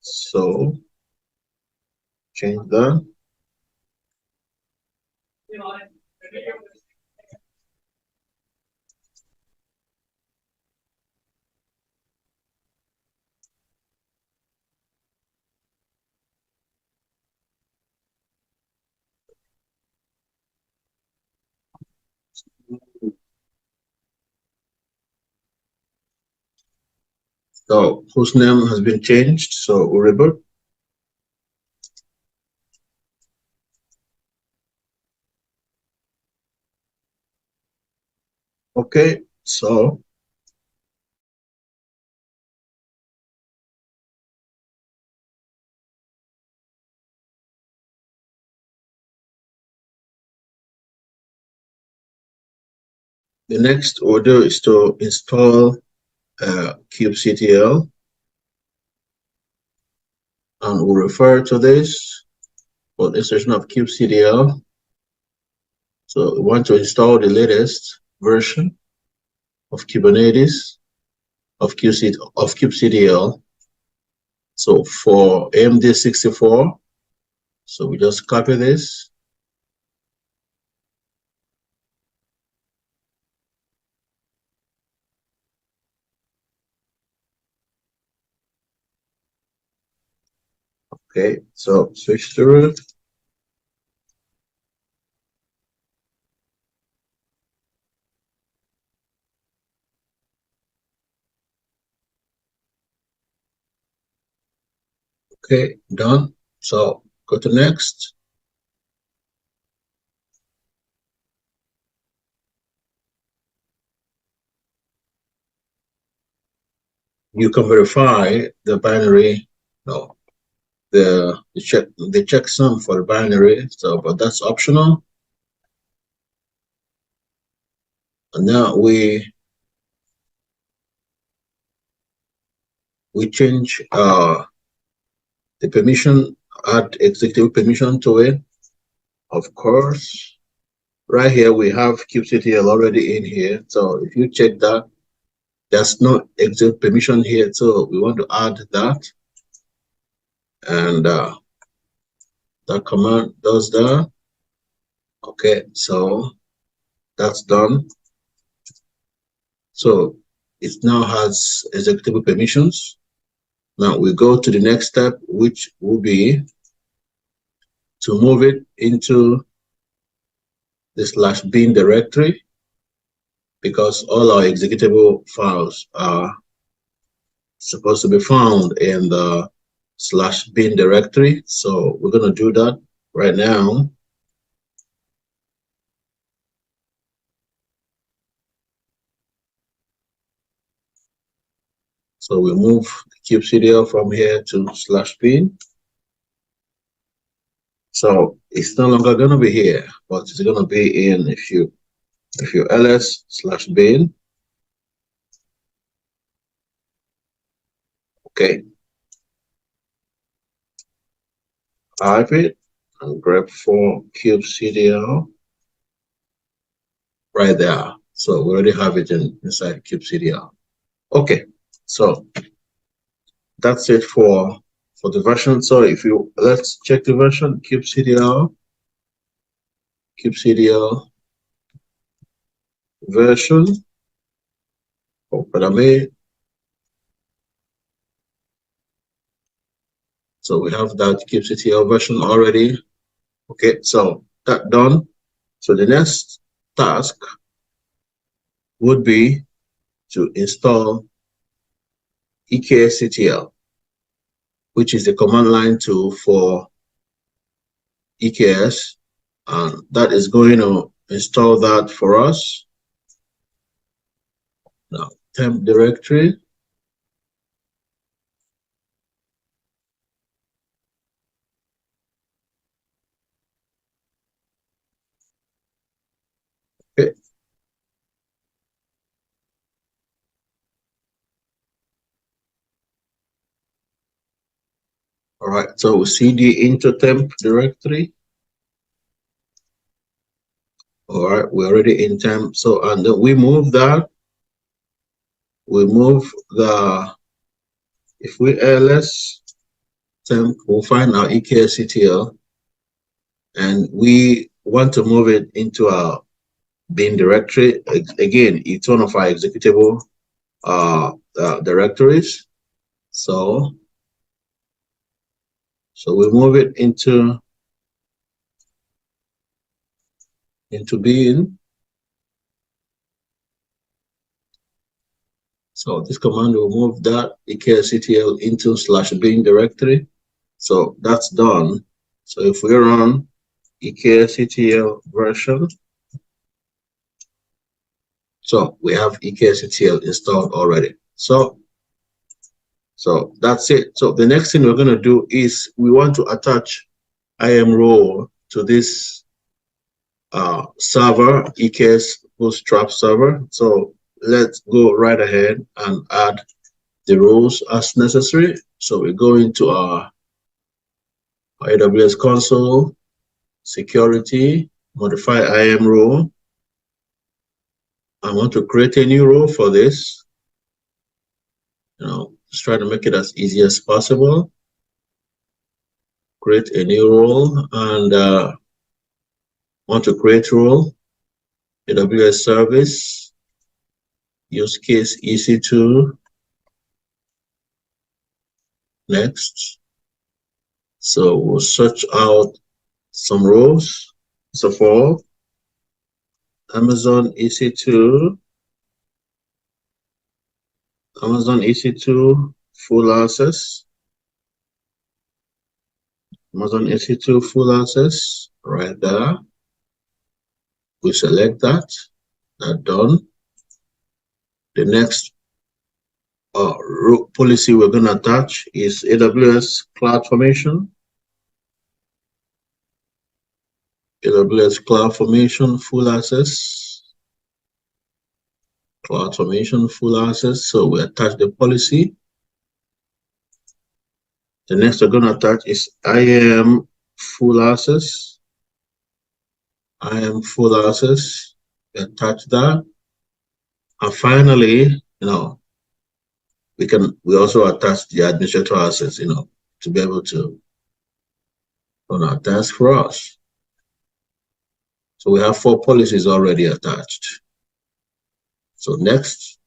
So change that. So host name has been changed. So we'll reboot. Okay, so the next order is to install kubectl, and we'll refer to this for the installation of kubectl. So we want to install the latest version of Kubernetes of kubectl. So for AMD64, so we just copy this. Okay, so switch to root. Okay, done. So go to next. You can verify the binary, no, the checksum for the binary. So, but that's optional. And now we change the permission, add executable permission to it. Of course, right here we have kubectl already in here. So if you check that, there's no executable permission here. So we want to add that, and that command does that. Okay, so that's done. So it now has executable permissions. Now we go to the next step, which will be to move it into the /bin directory, because all our executable files are supposed to be found in the /bin directory. So we're going to do that right now. So we move kubectl from here to /bin. So it's no longer going to be here, but it's going to be in if you ls/bin. Okay. Type it and grep for kubectl right there. So we already have it inside kubectl. Okay, so that's it for the version. So if you let's check the version, kubectl version. Open it. So we have that kubectl version already. Okay, so that done. So the next task would be to install eksctl, which is the command line tool for EKS, and that is going to install that for us. Now, temp directory. Okay. All right, so we cd into temp directory. All right, we're already in temp. So, and then we move that. We move the, if we ls temp, we'll find our eksctl, and we want to move it into our bin directory. Again, it's one of our executable directories. So we move it into bin. So this command will move that eksctl into /bin directory. So that's done. So if we run eksctl version, so we have eksctl installed already. So that's it. So the next thing we're going to do is we want to attach IAM role to this server, EKS Bootstrap server. So let's go right ahead and add the roles as necessary. So we go into our AWS console, security, modify IAM role. I want to create a new role for this. Just try to make it as easy as possible. Create a new role, and want to create role, AWS service, use case EC2, next. So we'll search out some roles. So for Amazon EC2, full access. Amazon EC2 full access, right there. We select that. That's done. The next policy we're going to attach is AWS CloudFormation. AWS CloudFormation full access. CloudFormation full access. So we attach the policy. The next we're going to attach is IAM full access. IAM full access. We attach that. And finally, we also attach the administrator access, to be able to run our task for us. So we have 4 policies already attached. So next,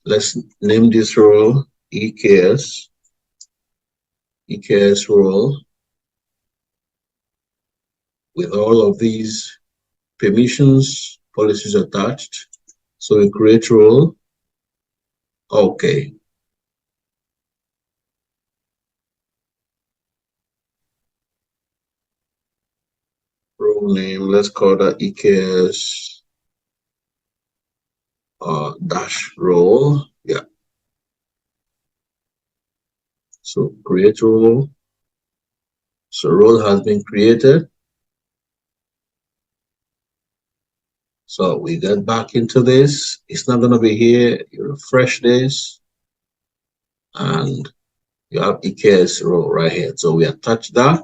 let's name this role EKS role with all of these permissions, policies attached. So we create role. Okay. Role name, let's call that EKS dash role. Yeah. So create role. So role has been created. So we get back into this. It's not going to be here. You refresh this, and you have EKS role right here. So we attach that.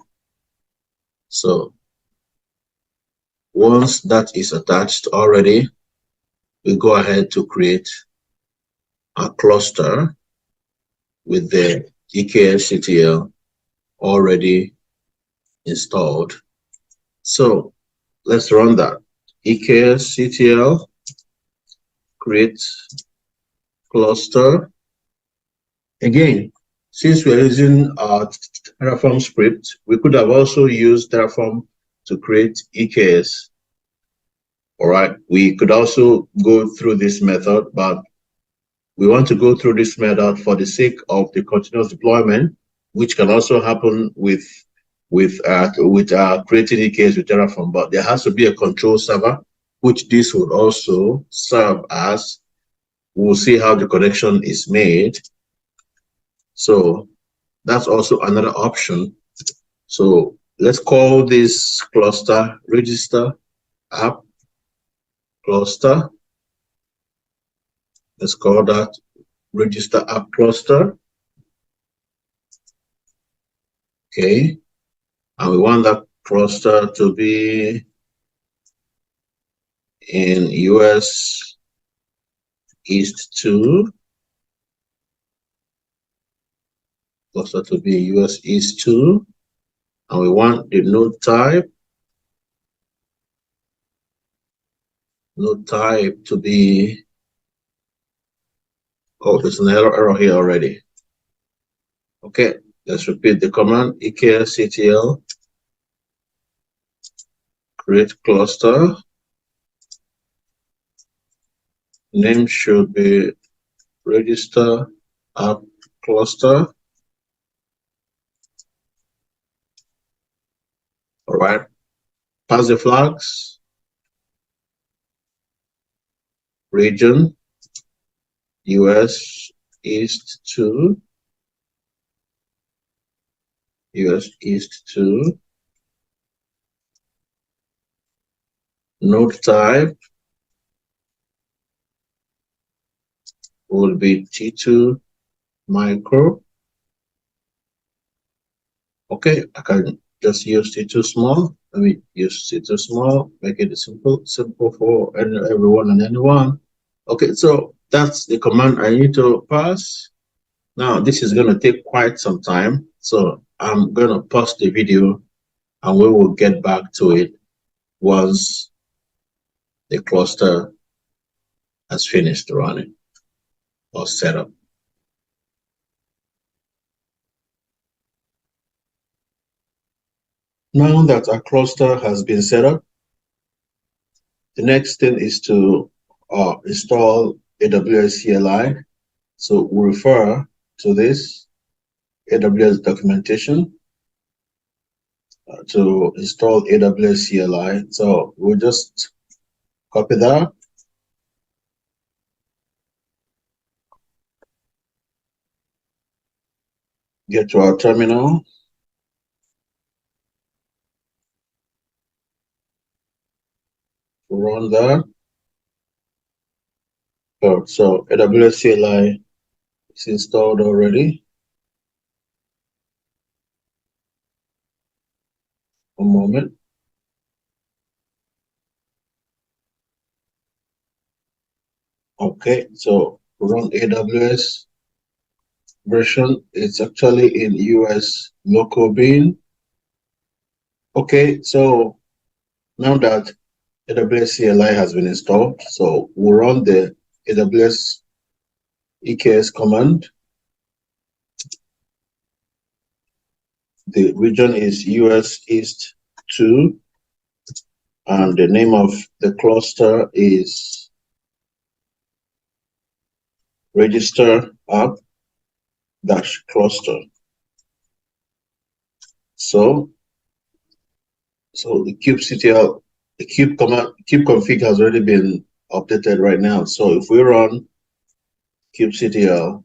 So once that is attached already, we go ahead to create a cluster with the eksctl already installed. So let's run that. eksctl create cluster. Again, since we're using our Terraform script, we could have also used Terraform to create EKS. All right, we could also go through this method, but we want to go through this method for the sake of the continuous deployment, which can also happen with creating EKS with Terraform. But there has to be a control server, which this would also serve as. We'll see how the connection is made. So that's also another option. So let's call this cluster register app cluster. Let's call that register app cluster. Okay. And we want that cluster to be in US East 2. Cluster to be US East 2. And we want the node type. Node type to be, oh, there's an error here already. Okay, let's repeat the command, eksctl create cluster. Name should be register app cluster. All right, pass the flags. Region, US East 2, US East 2. Node type will be T2 micro. Okay, I can just use T2 small. Let me use T2 small, make it simple for everyone and anyone. Okay, so that's the command I need to pass. Now, this is going to take quite some time, so I'm going to pause the video and we will get back to it once the cluster has finished running or set up. Now that our cluster has been set up, the next thing is to install AWS CLI. So we'll refer to this AWS documentation to install AWS CLI. So we'll just copy that. Get to our terminal. Run that. So AWS CLI is installed already. One moment. Okay, so run AWS version. It's actually in US local bin. Okay, so now that AWS CLI has been installed, so we'll run the AWS EKS command. The region is US East 2, and the name of the cluster is register app dash cluster. So the kubectl, the kube command, kube config has already been updated right now. So if we run kubectl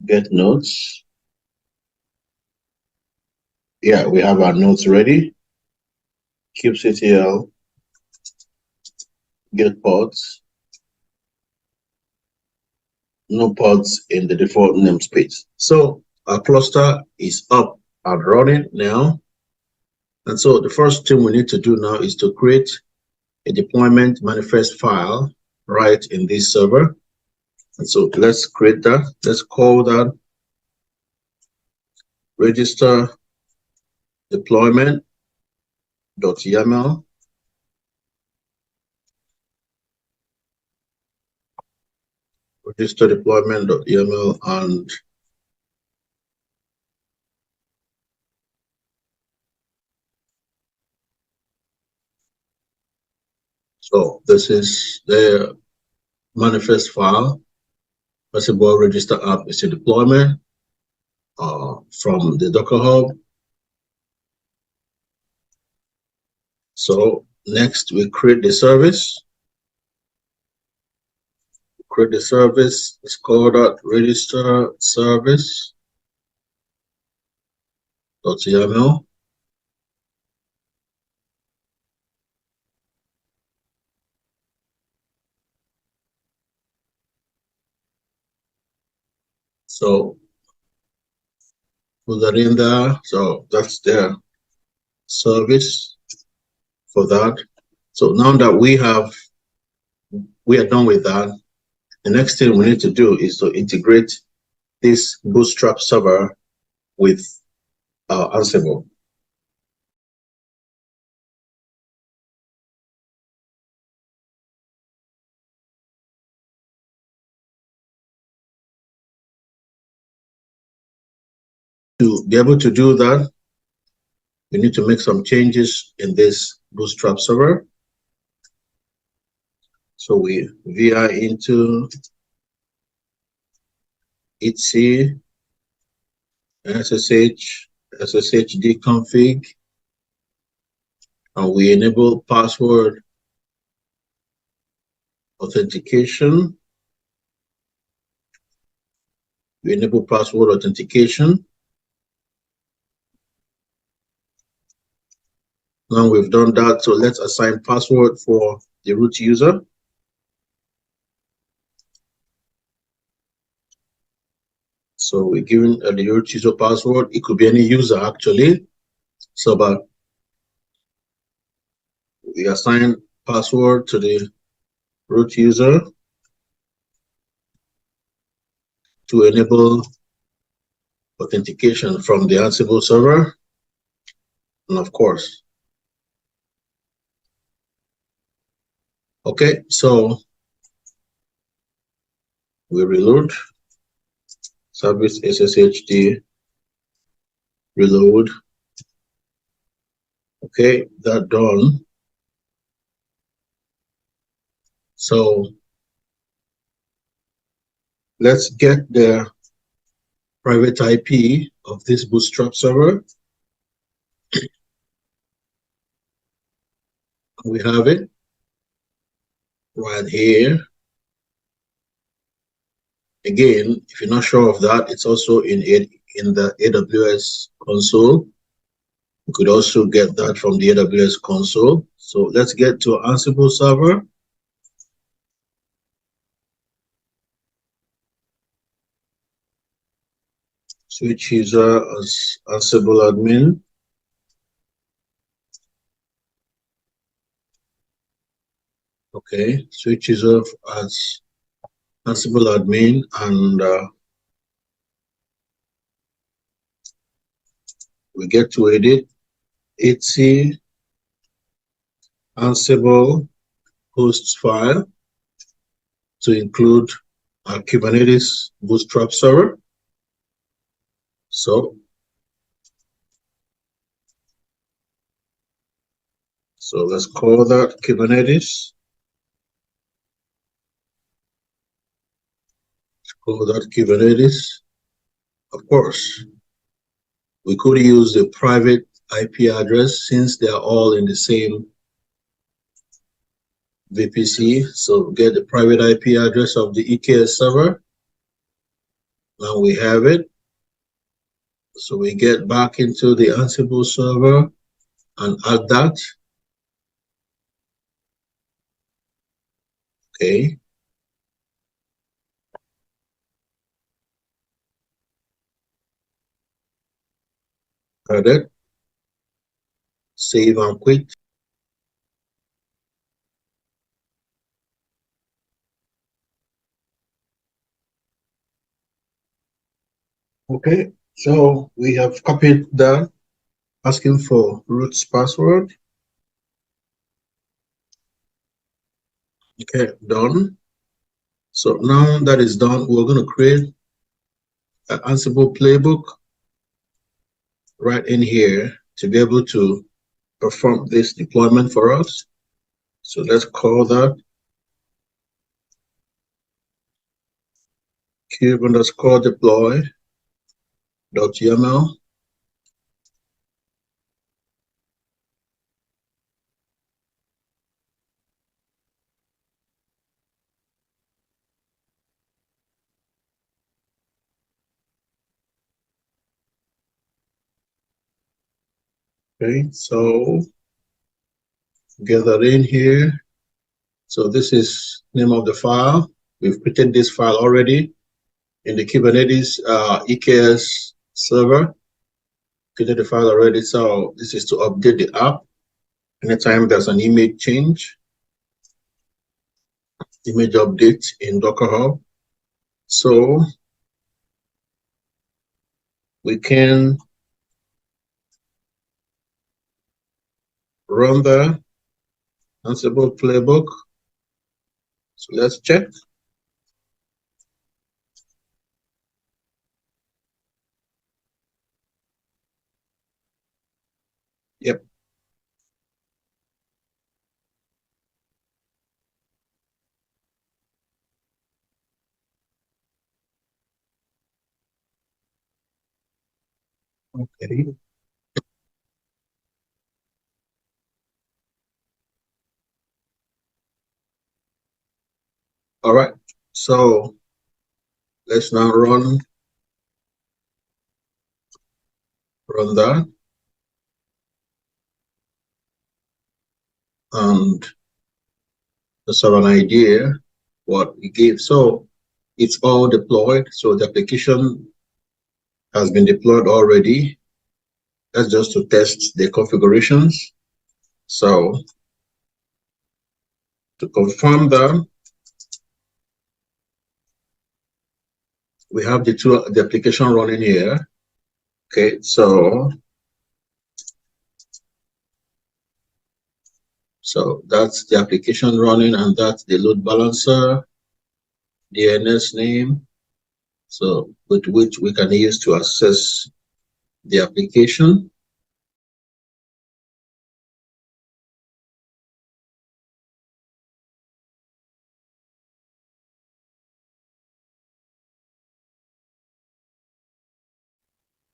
get nodes, yeah, we have our nodes ready. Kubectl get pods, no pods in the default namespace. So our cluster is up and running now. And so the first thing we need to do now is to create a deployment manifest file right in this server. And so let's create that. Let's call that register deployment.yaml. Register deployment.yaml, and so this is the manifest file. Ansible register app is a deployment from the Docker Hub. So next we create the service. Create the service. It's called register service.yaml. So put that in there. So that's the service for that. So now that we are done with that, the next thing we need to do is to integrate this Bootstrap server with Ansible. To be able to do that, we need to make some changes in this Bootstrap server. So we vi into etc sshd config, and we enable password authentication. We enable password authentication. Now we've done that, so let's assign password for the root user. So we're giving the root user password. It could be any user actually. So but we assign password to the root user. to enable authentication from the Ansible server. And of course, okay, so we reload service SSHD reload. Okay, that done. So let's get the private IP of this Bootstrap server. We have it right here. Again, if you're not sure of that, it's also in the AWS console. You could also get that from the AWS console. So let's get to Ansible server. Switch user as Ansible admin. Okay, switch user as Ansible admin, and we get to edit etc Ansible hosts file to include our Kubernetes Bootstrap server. So let's call that Kubernetes. Let's call that Kubernetes. Of course, we could use the private IP address since they are all in the same VPC. So get the private IP address of the EKS server. Now we have it. So we get back into the Ansible server and add that. Okay. Add it. Save and quit. Okay, so we have copied that, asking for root password. Okay, done. So now that is done, we're going to create an Ansible playbook right in here to be able to perform this deployment for us. So let's call that kube_deploy.yaml. Okay, so get that in here. So this is name of the file. We've created this file already in the Kubernetes EKS server. Created the file already. So this is to update the app anytime there's an image change, image update in Docker Hub. So we can run the Ansible playbook. So let's check. Yep. Okay. All right. So let's now run that. And let's have an idea what we gave. So it's all deployed. So the application has been deployed already. That's just to test the configurations. So to confirm that, we have the application running here. Okay, so that's the application running, and that's the load balancer, DNS name, so with which we can use to access the application.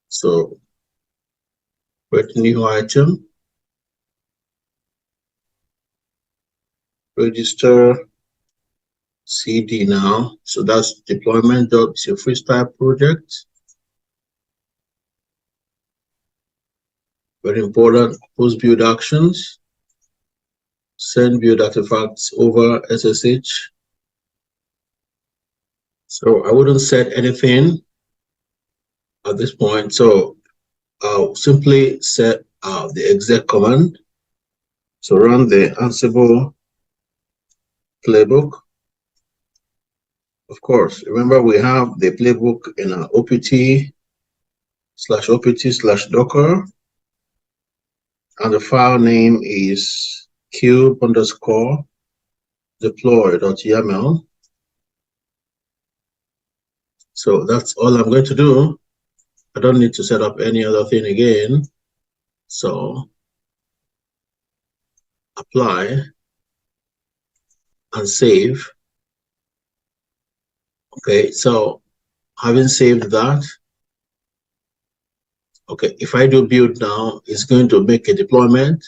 So create new item, register CD now. So that's deployment. It's your freestyle project. Very important. Post build actions. Send build artifacts over SSH. So I wouldn't set anything at this point. So I'll simply set the exec command. So run the Ansible playbook. Of course, remember we have the playbook in our opt/docker, and the file name is cube_deploy.yaml. So that's all I'm going to do. I don't need to set up any other thing again. So apply and save. Okay, so having saved that, okay, if I do build now, it's going to make a deployment.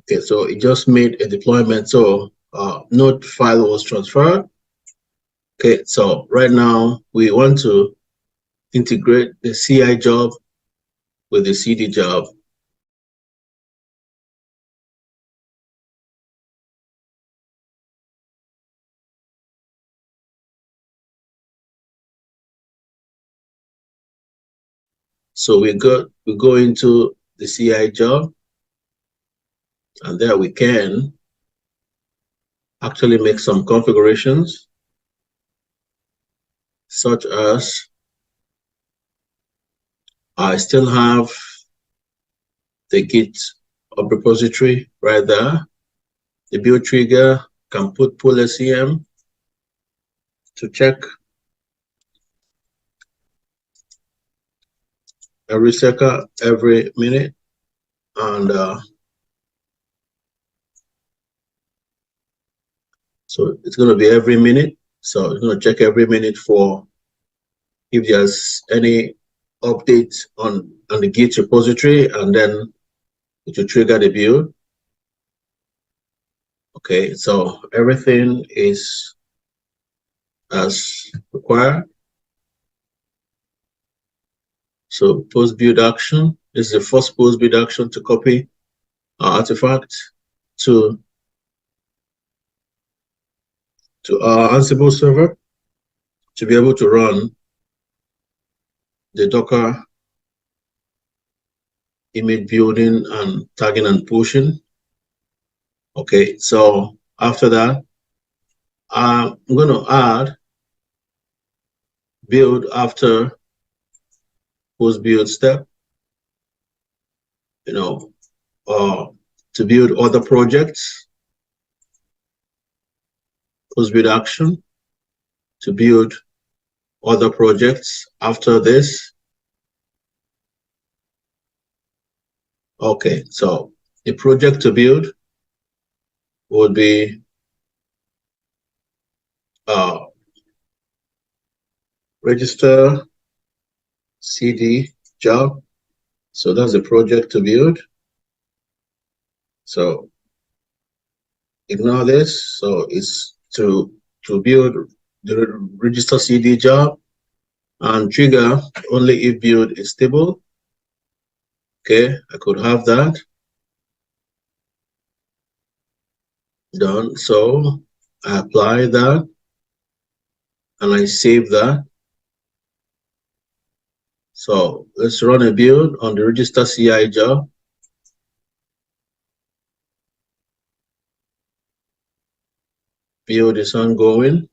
Okay, so it just made a deployment. So node file was transferred. Okay, so right now we want to integrate the CI job with the CD job. So we go into the CI job, and there we can actually make some configurations, such as I still have the GitHub repository right there. The build trigger can put pull SEM to check every second, every minute, and so it's going to be every minute. So it's going to check every minute for if there's any update on the Git repository, and then it will trigger the build. Okay, so everything is as required. So post build action, this is the first post build action to copy our artifact to our Ansible server to be able to run the Docker image building and tagging and pushing. Okay, so after that, I'm going to add build after post build step, to build other projects, post build action to build other projects after this. Okay, so the project to build would be register CD job. So that's the project to build. So ignore this. So it's to build the register CD job, and trigger only if build is stable. Okay, I could have that done. So I apply that and I save that. So let's run a build on the register CI job. build is ongoing.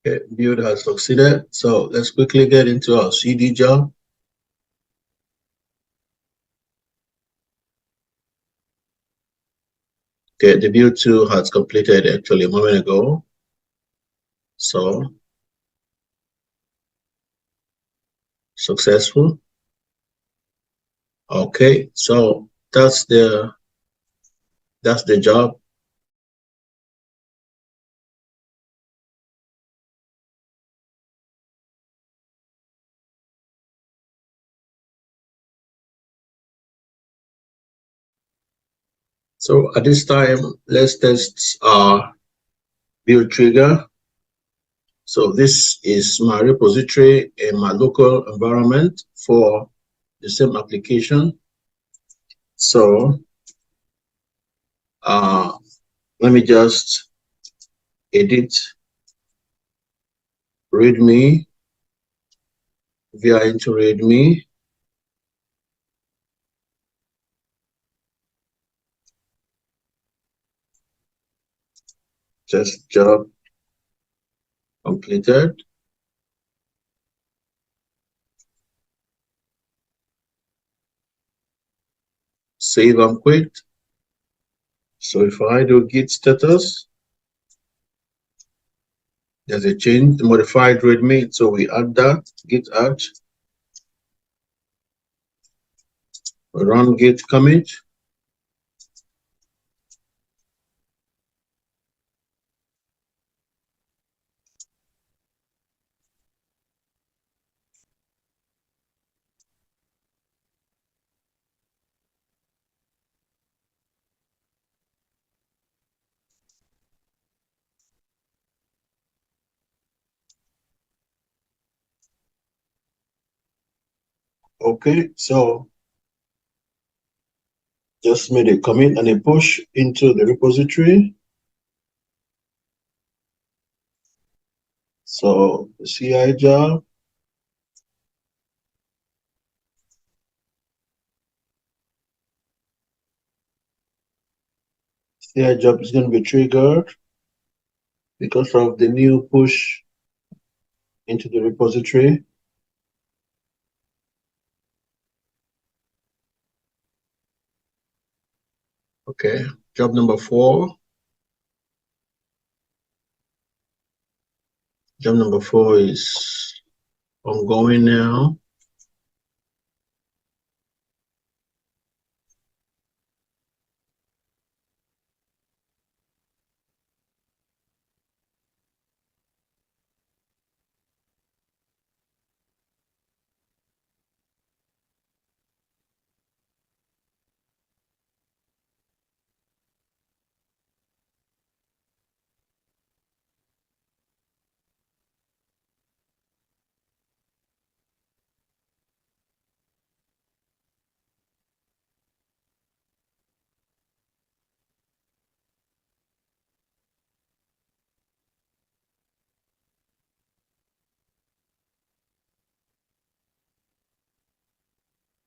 Okay, build has succeeded. So let's quickly get into our CD job. Okay, the build 2 has completed actually a moment ago. So successful. Okay, so that's the job. So at this time, let's test our build trigger. So this is my repository in my local environment for the same application. So let me just edit readme via into readme. Just job completed. Save and quit. So if I do git status, there's a change, modified readme. So we add that, git add. We run git commit. Okay, so just made a commit and a push into the repository. So CI job. CI job is going to be triggered because of the new push into the repository. Okay, job number 4. Job number 4 is ongoing now.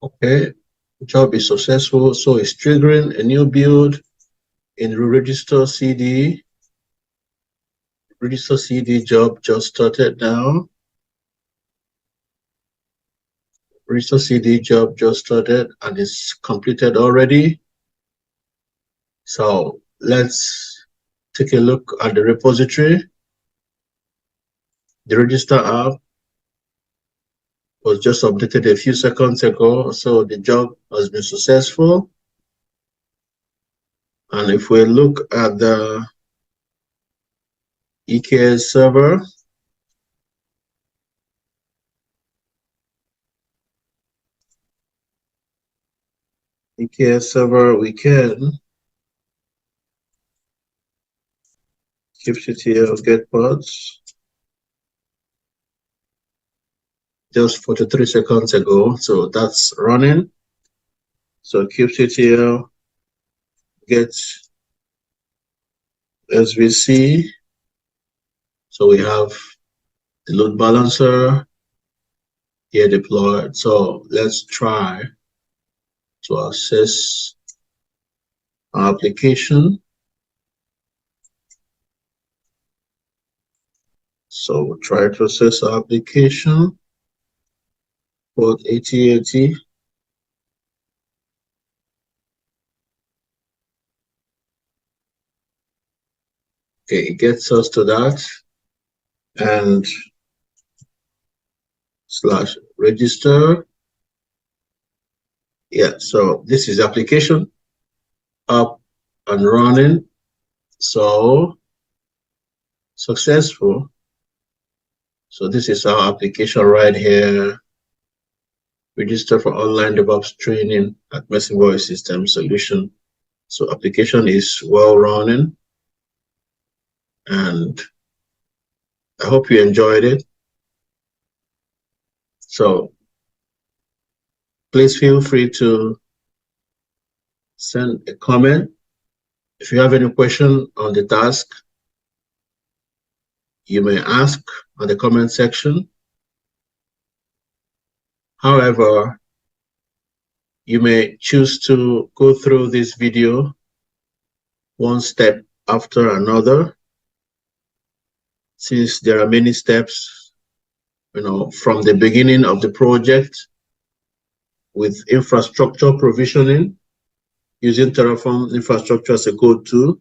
Okay, job is successful, so it's triggering a new build in the register CD. Register CD job just started now. Register CD job just started and is completed already. So let's take a look at the repository. The register app was just updated a few seconds ago, so the job has been successful. And if we look at the EKS server, we can kubectl get pods just 43 seconds ago, so that's running. So kubectl get SVC, so we have the load balancer here deployed. So let's try to access our application. So we'll try to access our application, port 8080. Okay, it gets us to that, and /register. Yeah, so this is application up and running. So successful. So this is our application right here. Register for online DevOps training at Messing Voice System Solution. So application is well running, and I hope you enjoyed it. So please feel free to send a comment. If you have any question on the task, you may ask on the comment section. However, you may choose to go through this video one step after another, since there are many steps, from the beginning of the project with infrastructure provisioning, using Terraform infrastructure as a code tool,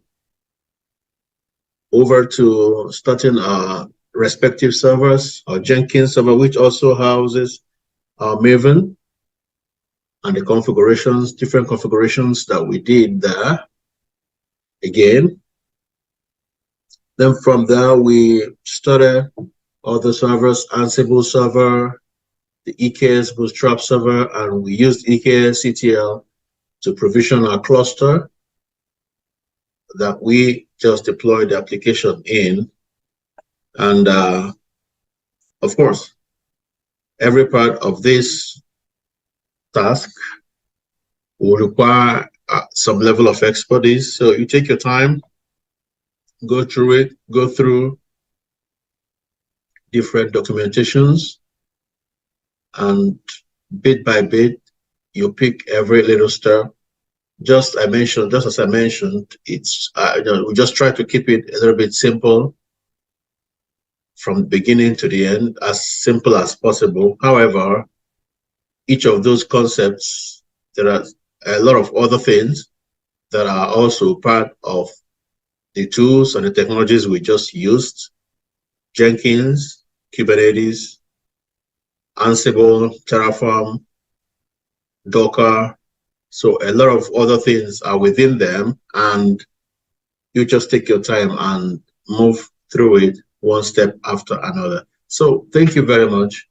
over to starting our respective servers, our Jenkins server, which also houses our Maven, and the configurations, different configurations that we did there. Again, then from there we started other servers, Ansible server, the EKS Bootstrap server, and we used eksctl to provision our cluster that we just deployed the application in. And of course, every part of this task will require some level of expertise. So you take your time, go through it, go through different documentations, and bit by bit, you pick every little step. Just as I mentioned, it's we just try to keep it a little bit simple from the beginning to the end, as simple as possible. However, each of those concepts, there are a lot of other things that are also part of the tools and the technologies we just used: Jenkins, Kubernetes, Ansible, Terraform, Docker. So a lot of other things are within them, and you just take your time and move through it one step after another. So thank you very much.